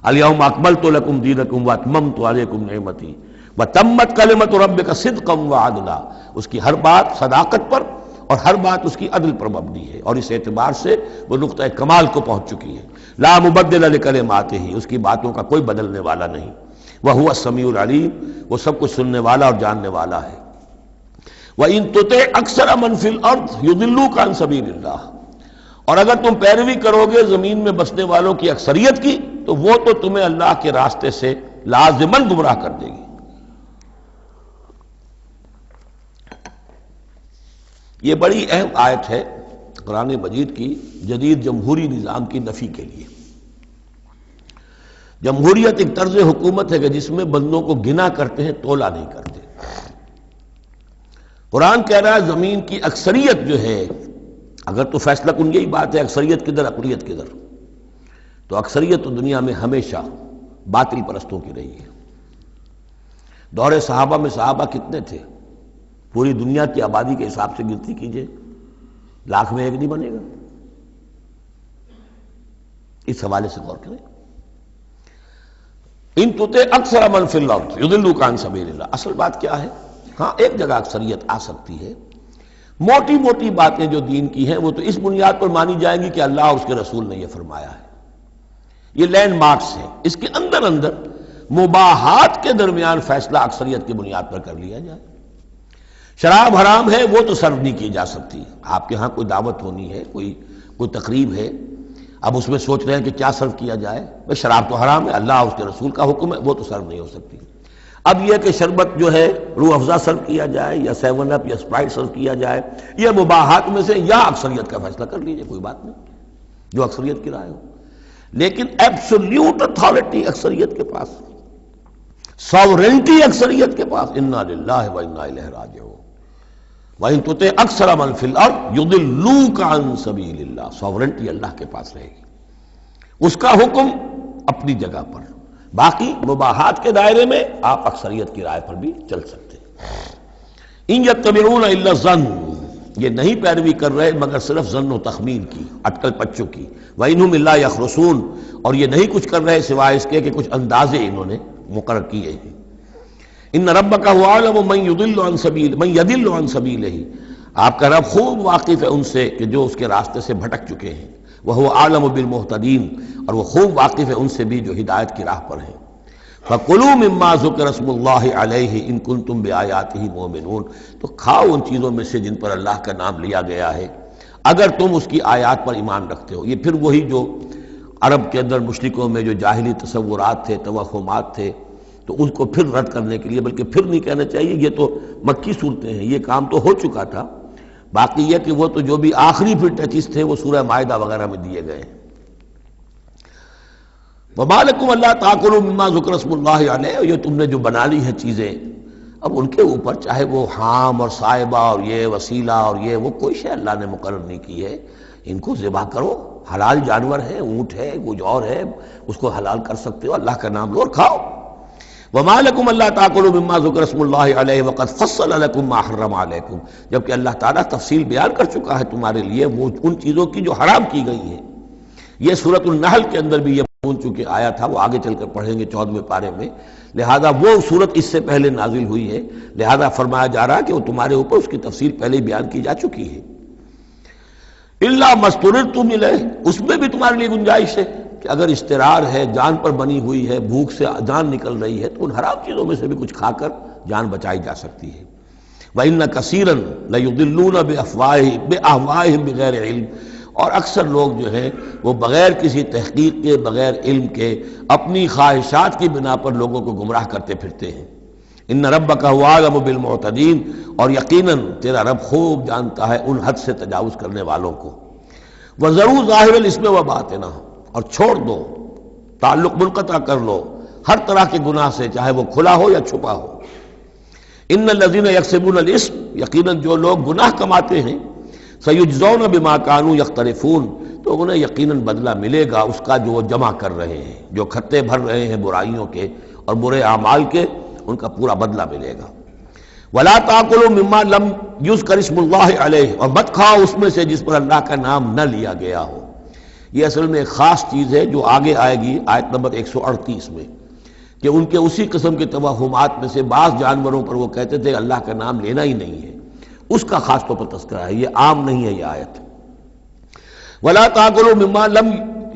Speaker 1: الیوم اکملت لکم دینکم واتممت علیکم نعمتی وتمت کلمۃ ربک صدقا وعدلا، اس کی ہر بات صداقت پر اور ہر بات اس کی عدل پر مبنی ہے، اور اس اعتبار سے وہ نقطہ کمال کو پہنچ چکی ہے۔ لا مبدل لکلماتہ، اس کی باتوں کا کوئی بدلنے والا نہیں۔ وہو السمیع العلیم، وہ سب کچھ سننے والا اور جاننے والا ہے۔ وَإِن تُطِعْ أَكْثَرَ مَنْ فِي الْأَرْضِ يُضِلُّوكَ عَنْ سَبِيلِ اللَّهِ، اور اگر تم پیروی کرو گے زمین میں بسنے والوں کی اکثریت کی، تو وہ تو تمہیں اللہ کے راستے سے لازماً گمراہ کر دے گی۔ یہ بڑی اہم آیت ہے قرآن مجید کی جدید جمہوری نظام کی نفی کے لیے۔ جمہوریت ایک طرز حکومت ہے کہ جس میں بندوں کو گنا کرتے ہیں، تولا نہیں کرتے۔ قرآن کہہ رہا ہے زمین کی اکثریت جو ہے، اگر تو فیصلہ کن یہی بات ہے اکثریت کدھر اقلیت کدھر، تو اکثریت تو دنیا میں ہمیشہ باطل پرستوں کی رہی ہے۔ دور صحابہ میں صحابہ کتنے تھے؟ پوری دنیا کی آبادی کے حساب سے گنتی کیجئے، 1,00,000 میں ایک نہیں بنے گا؟ اس حوالے سے غور کریں۔ ان تطع اکثر من فی الارض یضلوک عن سبیل اللہ، اصل بات کیا ہے؟ ہاں ایک جگہ اکثریت آ سکتی ہے، موٹی موٹی باتیں جو دین کی ہیں وہ تو اس بنیاد پر مانی جائیں گی کہ اللہ اور اس کے رسول نے یہ فرمایا ہے، یہ لینڈ مارکس ہیں، اس کے اندر اندر مباحات کے درمیان فیصلہ اکثریت کی بنیاد پر کر لیا جائے۔ شراب حرام ہے وہ تو سرو نہیں کی جا سکتی، آپ کے ہاں کوئی دعوت ہونی ہے، کوئی تقریب ہے، اب اس میں سوچ رہے ہیں کہ کیا سرو کیا جائے، بھئی شراب تو حرام ہے، اللہ اور اس کے رسول کا حکم ہے، وہ تو سرو نہیں ہو سکتی۔ اب یہ کہ شربت جو ہے روح افزا سرو کیا جائے یا 7 اپ یا اسپرائٹ سرو کیا جائے، یہ مباحات میں سے یا اکثریت کا فیصلہ کر لیجئے، کوئی بات نہیں، جو اکثریت کی رائے ہو، لیکن ایبسولوٹ اتھارٹی اکثریت کے پاس، ساورنٹی اکثریت کے پاس، انا للہ و انا الیہ راجعون۔ وَإِن تُطِعْ أَكْثَرَ مَن فِي الْأَرْضِ يُضِلُّوكَ عَن سَبِيلِ اللَّهِ، ساورنٹی اللہ کے پاس رہے گی، اس کا حکم اپنی جگہ پر، باقی مباحات کے دائرے میں آپ اکثریت کی رائے پر بھی چل سکتے ہیں۔ إِن يَتَّبِعُونَ إِلَّا الظَّنَّ، یہ نہیں پیروی کر رہے مگر صرف ظن و تخمین کی، اٹکل پچوں کی، وَإِنْهُمْ إِلَّا يَخْرُصُونَ، اور یہ نہیں کچھ کر رہے سوائے اس کے کہ کچھ اندازے انہوں نے مقرر کیے ہیں۔ ان ربک هو اعلم من يضل عن سبیل من يضل عن سبیلہ، آپ کا رب خوب واقف ہے ان سے کہ جو اس کے راستے سے بھٹک چکے ہیں، وهو اعلم بالمہتدین، اور وہ خوب واقف ہے ان سے بھی جو ہدایت کی راہ پر ہیں۔ فَكُلُوا مِمَّا ذُكِرَ اسْمُ اللَّهِ عَلَيْهِ إِن كُنتُم بِآيَاتِهِ مُؤْمِنُونَ، تو کھاؤ ان چیزوں میں سے جن پر اللہ کا نام لیا گیا ہے اگر تم اس کی آیات پر ایمان رکھتے ہو۔ یہ پھر وہی جو عرب کے اندر مشرکوں میں جو جاہلی تصورات تھے، توہمات تھے، تو ان کو پھر رد کرنے کے لیے، بلکہ پھر نہیں کہنا چاہیے، یہ تو مکی صورتیں ہیں، یہ کام تو ہو چکا تھا، باقی یہ کہ وہ تو جو بھی آخری پھر ٹچز تھے وہ سورہ مائدہ وغیرہ میں دیے گئے ہیں۔ وَمَا لَكُمْ أَلَّا تَأْكُلُوا مِمَّا ذُكِرَ اسْمُ اللَّهِ عَلَيْهِ، یہ تم نے جو بنا لی ہیں چیزیں، اب ان کے اوپر چاہے وہ حام اور صائبہ اور یہ وسیلہ اور یہ وہ کوئی شے اللہ نے مقرر نہیں کی ہے، ان کو ذبح کرو، حلال جانور ہے، اونٹ ہے، کچھ اور ہے، اس کو حلال کر سکتے ہو، اللہ کا نام لو اور کھاؤ۔ وَمَا لَكُمْ أَلَّا تَأْكُلُوا مِمَّا ذُكِرَ اسْمُ اللَّهِ عَلَيْهِ وَقَدْ فَصَّلَ لَكُم مَّا حَرَّمَ عَلَيْكُمْ، جبکہ اللہ تعالیٰ تفصیل بیان کر چکا ہے تمہارے لیے وہ ان چیزوں کی جو حرام کی گئی ہیں۔ یہ سورۃ النحل کے اندر بھی یہ مضمون چونکہ آیا تھا، وہ آگے چل کر پڑھیں گے 14ویں پارے میں، لہذا وہ صورت اس سے پہلے نازل ہوئی ہے، لہذا فرمایا جا رہا ہے کہ وہ تمہارے اوپر اس کی تفصیل پہلے ہی بیان کی جا چکی ہے۔ إِلَّا مَا اضْطُرِرْتُمْ إِلَيْهِ، اس میں بھی تمہارے لیے گنجائش ہے کہ اگر اضطرار ہے، جان پر بنی ہوئی ہے، بھوک سے جان نکل رہی ہے، تو ان حرام چیزوں میں سے بھی کچھ کھا کر جان بچائی جا سکتی ہے۔ وَإِنَّ كَثِيرًا لَيُضِلُّونَ بِأَهْوَائِهِمْ بِغَيْرِ عِلْمٍ، اور اکثر لوگ جو ہیں وہ بغیر کسی تحقیق کے، بغیر علم کے، اپنی خواہشات کی بنا پر لوگوں کو گمراہ کرتے پھرتے ہیں۔ ان ربک هو اعلم بالمعتدین، اور یقیناً تیرا رب خوب جانتا ہے ان حد سے تجاوز کرنے والوں کو۔ وَذَرُوا ظَاهِرَ الْإِثْمِ وَبَاطِنَهُ، اور چھوڑ دو، تعلق منقطع کر لو ہر طرح کے گناہ سے، چاہے وہ کھلا ہو یا چھپا ہو۔ ان الذین یکسبون الاسم، یقیناً جو لوگ گناہ کماتے ہیں، سیجزون بما کانوا یقترفون، تو انہیں یقیناً بدلہ ملے گا اس کا جو وہ جمع کر رہے ہیں، جو کھتے بھر رہے ہیں برائیوں کے اور برے اعمال کے، ان کا پورا بدلہ ملے گا۔ ولا تاکلوا مما لم یذکر اسم اللہ علیہ، اور مت کھاؤ اس میں سے جس پر اللہ کا نام نہ لیا گیا ہو۔ یہ اصل میں ایک خاص چیز ہے جو آگے آئے گی آیت نمبر 138 میں، کہ ان کے اسی قسم کے توہمات میں سے بعض جانوروں پر وہ کہتے تھے اللہ کا نام لینا ہی نہیں ہے، اس کا خاص طور پر تذکرہ ہے، یہ عام نہیں ہے یہ آیت۔ ولا تاکلوا مما لم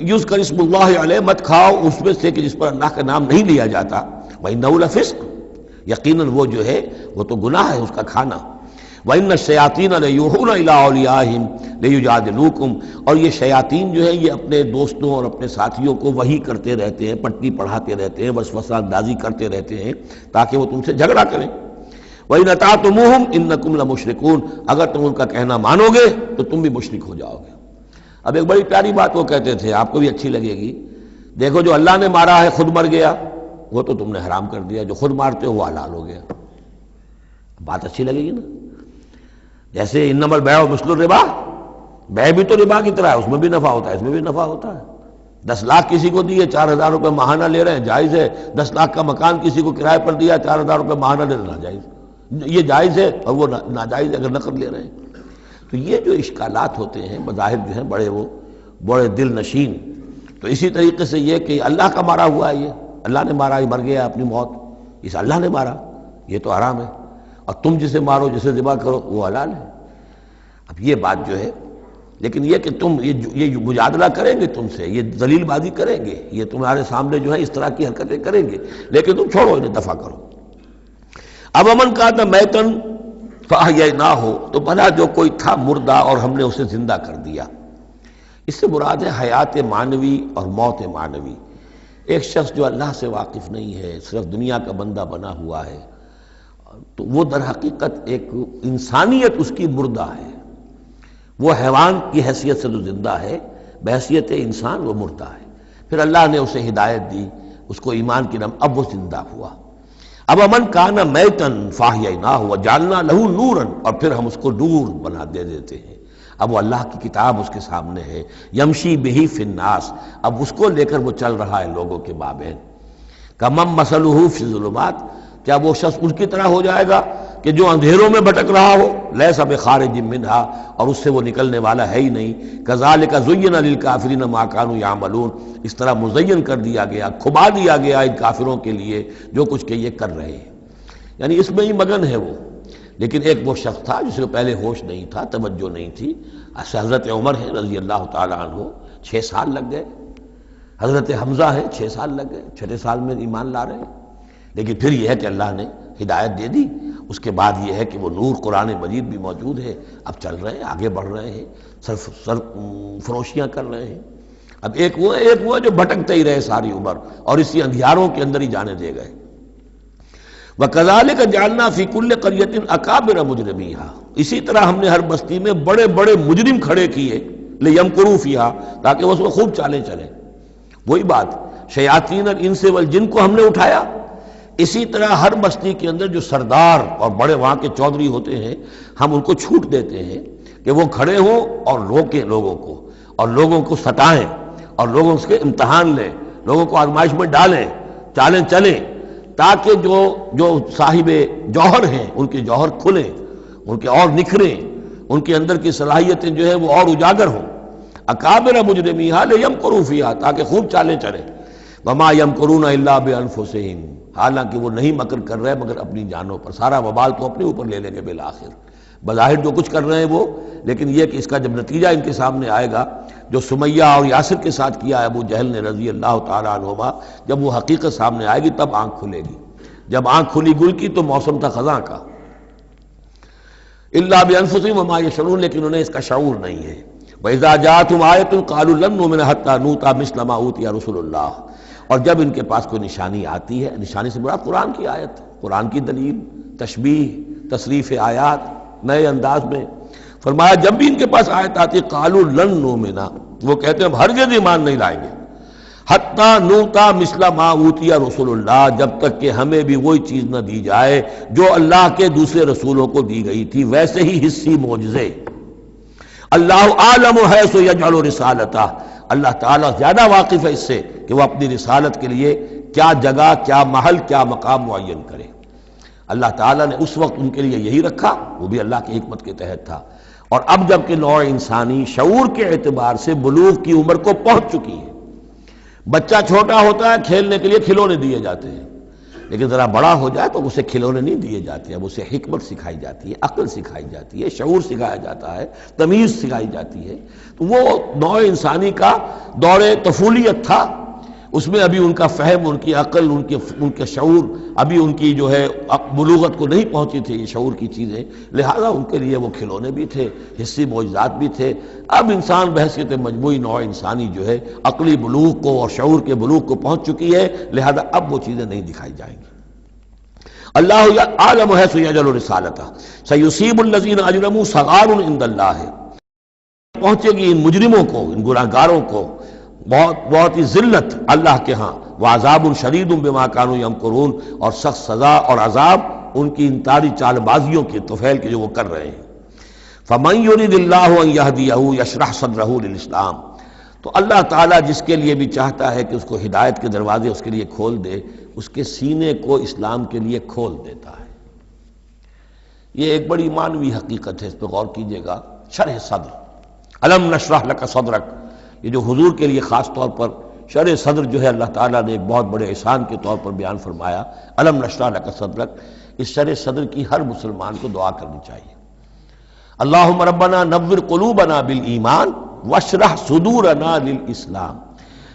Speaker 1: یذکر اسم اللہ علیہ، مت کھاؤ اس میں سے کہ جس پر اللہ کا نام نہیں لیا جاتا، وَإِنَّهُ لَفِسْقٌ، یقیناً وہ جو ہے وہ تو گناہ ہے اس کا کھانا۔ وَإِنَّ الشَّيَاطِينَ لَيُوحُونَ إِلَىٰ أَوْلِيَائِهِمْ لِيُجَادِلُوكُمْ، اور یہ شیاطین جو ہیں یہ اپنے دوستوں اور اپنے ساتھیوں کو وحی کرتے رہتے ہیں، پٹی پڑھاتے رہتے ہیں، وسوسہ اندازی کرتے رہتے ہیں تاکہ وہ تم سے جھگڑا کریں۔ وَإِنْ أَطَعْتُمُوهُمْ إِنَّكُمْ لَمُشْرِكُونَ، اگر تم ان کا کہنا مانو گے تو تم بھی مشرک ہو جاؤ گے۔ اب ایک بڑی پیاری بات وہ کہتے تھے، آپ کو بھی اچھی لگے گی، دیکھو جو اللہ نے مارا ہے خود مر گیا، وہ تو تم نے حرام کر دیا، جو خود مارتے ہو وہ حلال ہو گیا۔ بات اچھی لگے گی نا؟ جیسے انما البیع مثل الربا، بیع بھی تو ربا کی طرح ہے، اس میں بھی نفع ہوتا ہے، اس میں بھی نفع ہوتا ہے۔ 10 لاکھ کسی کو دیے، 4,000 روپے ماہانہ لے رہے ہیں، جائز ہے۔ 10 لاکھ کا مکان کسی کو کرائے پر دیا، 4,000 روپے ماہانہ لے رہے ہیں، ناجائز۔ یہ جائز ہے اور وہ ناجائز اگر نقد لے رہے ہیں۔ تو یہ جو اشکالات ہوتے ہیں بظاہر جو ہیں بڑے دل نشین، تو اسی طریقے سے یہ کہ اللہ کا مارا ہوا ہے، یہ اللہ نے مارا، یہ مر گیا اپنی موت، اس اللہ نے مارا، یہ تو حرام ہے، اور تم جسے مارو جسے ذبح کرو وہ حلال ہے۔ اب یہ بات جو ہے، لیکن یہ کہ تم یہ مجادلہ کریں گے تم سے، یہ ذلیل بازی کریں گے، یہ تمہارے سامنے جو ہے اس طرح کی حرکتیں کریں گے، لیکن تم چھوڑو انہیں، دفع کرو۔ اب امن کا تھا میتن فاحییناہ، تو بھلا جو کوئی تھا مردہ اور ہم نے اسے زندہ کر دیا۔ اس سے مراد ہے حیات معنوی اور موت معنوی۔ ایک شخص جو اللہ سے واقف نہیں ہے، صرف دنیا کا بندہ بنا ہوا ہے، تو وہ در حقیقت ایک انسانیت اس کی مردہ ہے، وہ حیوان کی حیثیت سے جو زندہ ہے، بحیثیت انسان وہ مردہ ہے۔ پھر اللہ نے اسے ہدایت دی، اس کو ایمان کی نعمت، اب وہ زندہ ہوا۔ اب امن کان میتن فاحییناہ وجعلنا لہ نورا، اور پھر ہم اس کو نور بنا دے دیتے ہیں۔ اب وہ اللہ کی کتاب اس کے سامنے ہے، یمشی بہ فی الناس، اب اس کو لے کر وہ چل رہا ہے لوگوں کے مابین۔ کمن مثلہ فی الظلمات، کیا وہ شخص ان کی طرح ہو جائے گا کہ جو اندھیروں میں بھٹک رہا ہو، لیس بخارج منہا، اور اس سے وہ نکلنے والا ہے ہی نہیں۔ کذالک زین للکافرین ما کانوا یعملون، اس طرح مزین کر دیا گیا، کھبا دیا گیا ان کافروں کے لیے جو کچھ کہ یہ کر رہے ہیں، یعنی اس میں ہی مگن ہے وہ۔ لیکن ایک وہ شخص تھا جس کو پہلے ہوش نہیں تھا، توجہ نہیں تھی، حضرت عمر ہے رضی اللہ تعالی عنہ، 6 سال لگ گئے۔ حضرت حمزہ ہے، 6 سال لگ گئے، 6 سال میں ایمان لا رہے ہیں۔ لیکن پھر یہ ہے کہ اللہ نے ہدایت دے دی، اس کے بعد یہ ہے کہ وہ نور قرآن مجید بھی موجود ہے، اب چل رہے ہیں، آگے بڑھ رہے ہیں، سر فروشیاں کر رہے ہیں۔ اب ایک وہ ہے جو بھٹکتے ہی رہے ساری عمر اور اسی اندھیاروں کے اندر ہی جانے دے گئے۔ وَكَذَلِكَ جَعَلْنَا فِي كُلِّ قَرْيَةٍ أَكَابِرَ مُجْرِمِيهَا، اسی طرح ہم نے ہر بستی میں بڑے بڑے مجرم کھڑے کیے، لِيَمْكُرُوا فِيهَا، تاکہ وہ اس میں خوب چالیں چلیں۔ وہی بات، شیاطین الانس والجن کو ہم نے اٹھایا، اسی طرح ہر بستی کے اندر جو سردار اور بڑے وہاں کے چودھری ہوتے ہیں، ہم ان کو چھوٹ دیتے ہیں کہ وہ کھڑے ہوں اور روکیں لوگوں کو، اور لوگوں کو ستائیں، اور لوگوں سے امتحان لیں، لوگوں کو آزمائش میں ڈالیں، چالیں چلیں، تاکہ جو صاحب جوہر ہیں ان کے جوہر کھلیں، ان کے اور نکھریں، ان کے اندر کی صلاحیتیں جو ہے وہ اور اجاگر ہوں۔ اکابر مجرمیہا لیمکروا فیہا، تاکہ خوب چالیں چلیں۔ وما یمکرون الا بانفسہم، حالانکہ وہ نہیں مکر کر رہے مگر اپنی جانوں پر، سارا وبال تو اپنے اوپر لے لیں گے بالآخر۔ بظاہر جو کچھ کر رہے ہیں وہ، لیکن یہ کہ اس کا جب نتیجہ ان کے سامنے آئے گا، جو سمیہ اور یاسر کے ساتھ کیا ہے ابو جہل نے رضی اللہ تعالیٰ عنہما، جب وہ حقیقت سامنے آئے گی تب آنکھ کھلے گی۔ جب آنکھ کھلی گل کی تو موسم تھا خزاں کا۔ الا بانفسہم وما یشعرون، لیکن انہیں اس کا شعور نہیں ہے۔ وَإِذَا جَاءَتْهُمْ آیَةٌ قَالُوا لَن نُؤْمِنَ حَتَّىٰ نُؤْتَىٰ مِثْلَ مَا أُوتِیَ رُسُلُ اللَّهِ، اور جب ان کے پاس کوئی نشانی آتی ہے، نشانی سے مراد قرآن کی آیت، قرآن کی دلیل، تشبیہ، تصریف آیات نئے انداز میں، فرمایا جب بھی ان کے پاس آیت آتی قالوا لن نؤمن، وہ کہتے ہیں ہم ہرگز ایمان نہیں لائیں گے، حتیٰ نؤتیٰ مثل ما اوتی رسول اللہ، جب تک کہ ہمیں بھی وہی چیز نہ دی جائے جو اللہ کے دوسرے رسولوں کو دی گئی تھی، ویسے ہی حصی معجزے۔ اللہ عالم حیث یجعل رسالتہ، اللہ تعالیٰ زیادہ واقف ہے اس سے کہ وہ اپنی رسالت کے لیے کیا جگہ، کیا محل، کیا مقام معین کرے۔ اللہ تعالیٰ نے اس وقت ان کے لیے یہی رکھا، وہ بھی اللہ کی حکمت کے تحت تھا۔ اور اب جب کہ نوع انسانی شعور کے اعتبار سے بلوغ کی عمر کو پہنچ چکی ہے، بچہ چھوٹا ہوتا ہے کھیلنے کے لیے کھلونے دیے جاتے ہیں، لیکن ذرا بڑا ہو جائے تو اسے کھلونے نہیں دیے جاتے، اب اسے حکمت سکھائی جاتی ہے، عقل سکھائی جاتی ہے، شعور سکھایا جاتا ہے، تمیز سکھائی جاتی ہے۔ تو وہ نوع انسانی کا دور طفولیت تھا، اس میں ابھی ان کا فہم، ان کی عقل، ان کے شعور ابھی ان کی جو ہے بلوغت کو نہیں پہنچی تھی یہ شعور کی چیزیں، لہذا ان کے لیے وہ کھلونے بھی تھے، حصی معجزات بھی تھے۔ اب انسان بحیثیت مجموعی نوع انسانی جو ہے عقلی بلوغ کو اور شعور کے بلوغ کو پہنچ چکی ہے، لہذا اب وہ چیزیں نہیں دکھائی جائیں گی۔ اللہ عالم حیث یجعل رسالتہ سیصیب الذین اجرموا صغار عند اللہ، پہنچے گی ان مجرموں کو، ان گناہگاروں کو بہت ہی ذلت اللہ کے ہاں، وعذاب شدید بما کانوا یمکرون، اور سخت سزا اور عذاب ان کی انتاری چال بازیوں کے طفیل کے جو وہ کر رہے ہیں۔ فمن یرید اللہ ان یہدیہ یشرح صدرہ للاسلام، تو اللہ تعالیٰ جس کے لیے بھی چاہتا ہے کہ اس کو ہدایت کے دروازے اس کے لیے کھول دے، اس کے سینے کو اسلام کے لیے کھول دیتا ہے۔ یہ ایک بڑی معنوی حقیقت ہے، اس پہ غور کیجئے گا۔ شرح صدر، الم نشرح لک صدرک، یہ جو حضور کے لیے خاص طور پر شرح صدر جو ہے اللہ تعالیٰ نے ایک بہت بڑے احسان کے طور پر بیان فرمایا، الم نشرح لک صدرک، اس شرح صدر کی ہر مسلمان کو دعا کرنی چاہیے۔ اللہم ربنا نور قلوبنا بالایمان واشرح صدورنا للاسلام،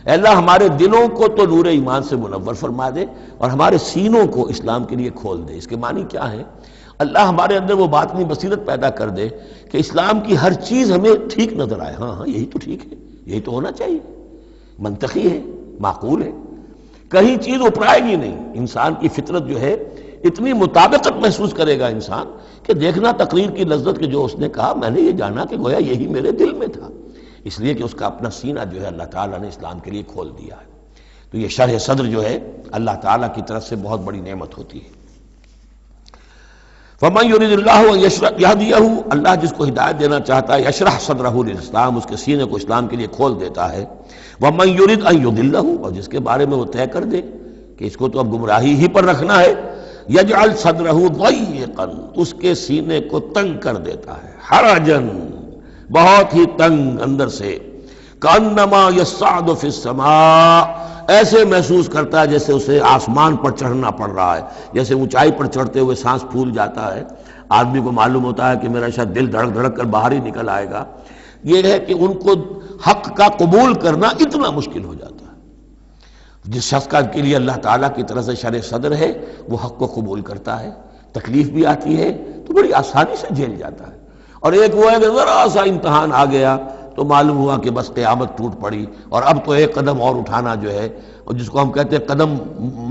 Speaker 1: اے اللہ ہمارے دلوں کو تو نور ایمان سے منور فرما دے اور ہمارے سینوں کو اسلام کے لیے کھول دے۔ اس کے معنی کیا ہے؟ اللہ ہمارے اندر وہ باطنی بصیرت پیدا کر دے کہ اسلام کی ہر چیز ہمیں ٹھیک نظر آئے، ہاں ہاں یہی تو ٹھیک ہے، یہی تو ہونا چاہیے، منطقی ہے، معقول ہے، کہیں چیز اپرائے گی نہیں۔ انسان کی فطرت جو ہے اتنی مطابقت محسوس کرے گا انسان کہ دیکھنا تقریر کی لذت کہ جو اس نے کہا میں نے یہ جانا کہ گویا یہی میرے دل میں تھا، اس لیے کہ اس کا اپنا سینہ جو ہے اللہ تعالیٰ نے اسلام کے لیے کھول دیا ہے۔ تو یہ شرح صدر جو ہے اللہ تعالیٰ کی طرف سے بہت بڑی نعمت ہوتی ہے۔ فَمَن يُرِدِ اللَّهُ أَن يَهْدِيَهُ، اللہ جس کو ہدایت دینا چاہتا ہے یشرح صدرہ للاسلام، اس کے سینے کو اسلام کے لیے کھول دیتا ہے۔ وَمَن يُرِدْ أَن يُضِلَّهُ، اور جس کے بارے میں وہ طے کر دے کہ اس کو تو اب گمراہی ہی پر رکھنا ہے، یجعل صدرہ ضیقا، اس کے سینے کو تنگ کر دیتا ہے، حرجن، بہت ہی تنگ اندر سے، کانما یصعد فی السماء، ایسے محسوس کرتا ہے جیسے اسے آسمان پر چڑھنا پڑ رہا ہے، جیسے اونچائی پر چڑھتے ہوئے سانس پھول جاتا ہے، آدمی کو معلوم ہوتا ہے کہ میرا شاید دل دھڑک دھڑک کر باہر ہی نکل آئے گا۔ یہ ہے کہ ان کو حق کا قبول کرنا اتنا مشکل ہو جاتا ہے۔ جس شخص کا کے لیے اللہ تعالیٰ کی طرف سے شرح صدر ہے وہ حق کو قبول کرتا ہے، تکلیف بھی آتی ہے تو بڑی آسانی سے جھیل جاتا ہے، اور ایک وہ ہے کہ ذرا سا امتحان آ گیا تو معلوم ہوا کہ بس قیامت ٹوٹ پڑی، اور اب تو ایک قدم اور اٹھانا جو ہے، اور جس کو ہم کہتے ہیں قدم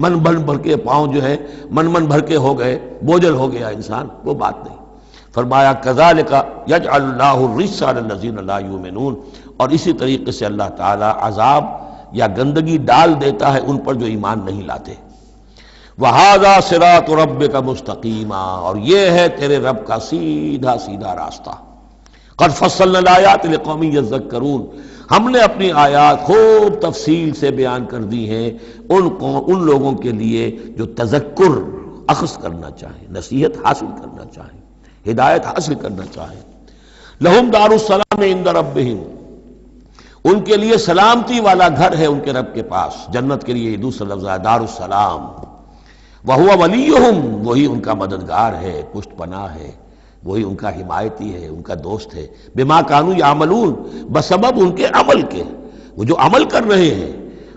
Speaker 1: من بھر کے پاؤں جو ہے من بھر کے ہو گئے، بوجھل ہو گیا انسان، وہ بات نہیں۔ فرمایا کذالک یجعل اللہ الرجس علی الذین لا یؤمنون، اور اسی طریقے سے اللہ تعالیٰ عذاب یا گندگی ڈال دیتا ہے ان پر جو ایمان نہیں لاتے۔ وَهَذَا صِرَاطُ رَبِّكَ مُسْتَقِيمًا، اور یہ ہے تیرے رب کا سیدھا سیدھا راستہ۔ قَدْ فَصَّلْنَا الْآيَاتِ لِقَوْمٍ يَذَّكَّرُونَ، ہم نے اپنی آیات خوب تفصیل سے بیان کر دی ہیں ان لوگوں کے لیے جو تذکر اخذ کرنا چاہیں، نصیحت حاصل کرنا چاہیں، ہدایت حاصل کرنا چاہیں۔ لَهُمْ دَارُ السَّلَامِ عِندَ رَبِّهِمْ، ان کے لیے سلامتی والا گھر ہے ان کے رب کے پاس، جنت کے لیے یہ دوسرا لفظ ہے دار السلام۔ وَهُوَ وَلِيُّهُمْ، وہی ان کا مددگار ہے، پشت پناہ ہے، وہی ان کا حمایتی ہے، ان کا دوست ہے۔ بما كانوا يعملون، بسبب ان کے عمل کے، وہ جو عمل کر رہے ہیں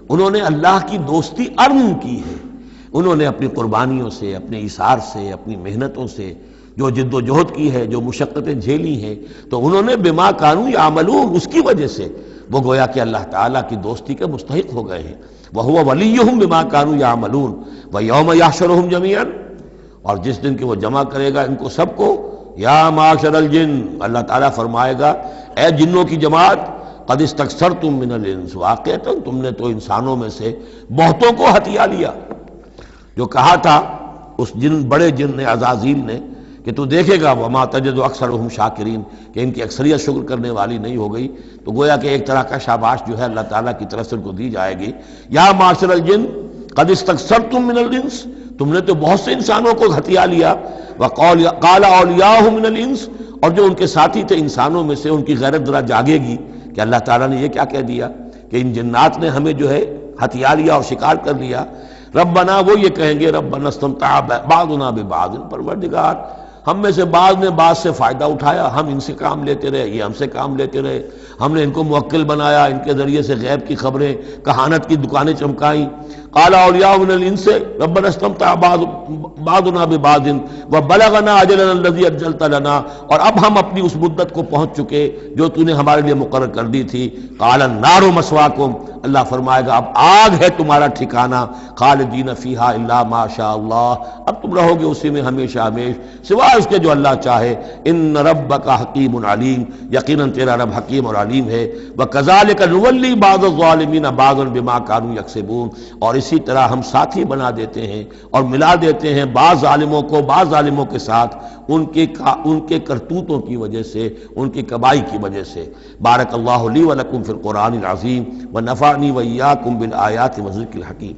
Speaker 1: انہوں نے اللہ کی دوستی ارن کی ہے، انہوں نے اپنی قربانیوں سے، اپنے ایثار سے، اپنی محنتوں سے جو جد و جہد کی ہے، جو مشقتیں جھیلی ہیں، تو انہوں نے بما كانوا يعملون، اس کی وجہ سے وہ گویا کہ اللہ تعالیٰ کی دوستی کے مستحق ہو گئے ہیں۔ وَهُوَ وَلِيُّهُمْ بِمَا كَانُوا يَعْمَلُونَ وَيَوْمَ يَحْشُرُهُمْ جَمِيعًا، اور جس دن کہ وہ جمع کرے گا ان کو سب کو، یا معاشر الجن، اللہ تعالیٰ فرمائے گا اے جنوں کی جماعت، قد استکثرتم من الانس، واقعتاً تم نے تو انسانوں میں سے بہتوں کو ہتھیا لیا۔ جو کہا تھا اس بڑے جن نے، عزازیل نے، کہ تو دیکھے گا وما تجد اکثرهم شاکرین، کہ ان کی اکثریت شکر کرنے والی نہیں ہو گئی، تو گویا کہ ایک طرح کا شاباش جو ہے اللہ تعالیٰ کی طرف سے ان کو دی جائے گی۔ یا معاشر الجن قد استکثرتم من الانس، تم نے تو بہت سے انسانوں کو ہتھیا لیا۔ وقال اولیاؤہ من الانس، اور جو ان کے ساتھی تھے انسانوں میں سے، ان کی غیرت ذرا جاگے گی کہ اللہ تعالیٰ نے یہ کیا کہہ دیا کہ ان جنات نے ہمیں جو ہے ہتھیا لیا اور شکار کر لیا۔ ربنا، وہ یہ کہیں گے ربنا استمتع بعضنا ببعض، پروردگار ہم میں سے بعض نے بعض سے فائدہ اٹھایا، ہم ان سے کام لیتے رہے، یہ ہم سے کام لیتے رہے، ہم نے ان کو موکل بنایا، ان کے ذریعے سے غیب کی خبریں، کہانت کی دکانیں چمکائیں۔ قال اولیاء من الانس ربنا استمتع بعضنا ببعض وبلغنا اجلنا الذي اجلت لنا، اور اب ہم اپنی اس مدت کو پہنچ چکے جو تو نے ہمارے لیے مقرر کر دی تھی۔ قال النار مسواکم، اللہ فرمائے گا اب آگ ہے تمہارا ٹھکانہ، خالدین فیہا الا ما شاء اللہ، اب تم رہو گے اسی میں ہمیشہ ہمیشہ سوائے اس کے جو اللہ چاہے۔ ان ربک حکیم علیم، یقیناً تیرا رب حکیم اور علیم ہے۔ وکذالک نولی بعض الظالمین بعضا بما كانوا یکسبون، اور اسی طرح ہم ساتھی بنا دیتے ہیں اور ملا دیتے ہیں بعض ظالموں کو بعض ظالموں کے ساتھ ان کے کرتوتوں کی وجہ سے، ان کی کمائی کی وجہ سے۔ بارک اللہ لی ولکم فی القرآن العظیم ونفعنی وإیاکم بالآیات والذکر الحکیم۔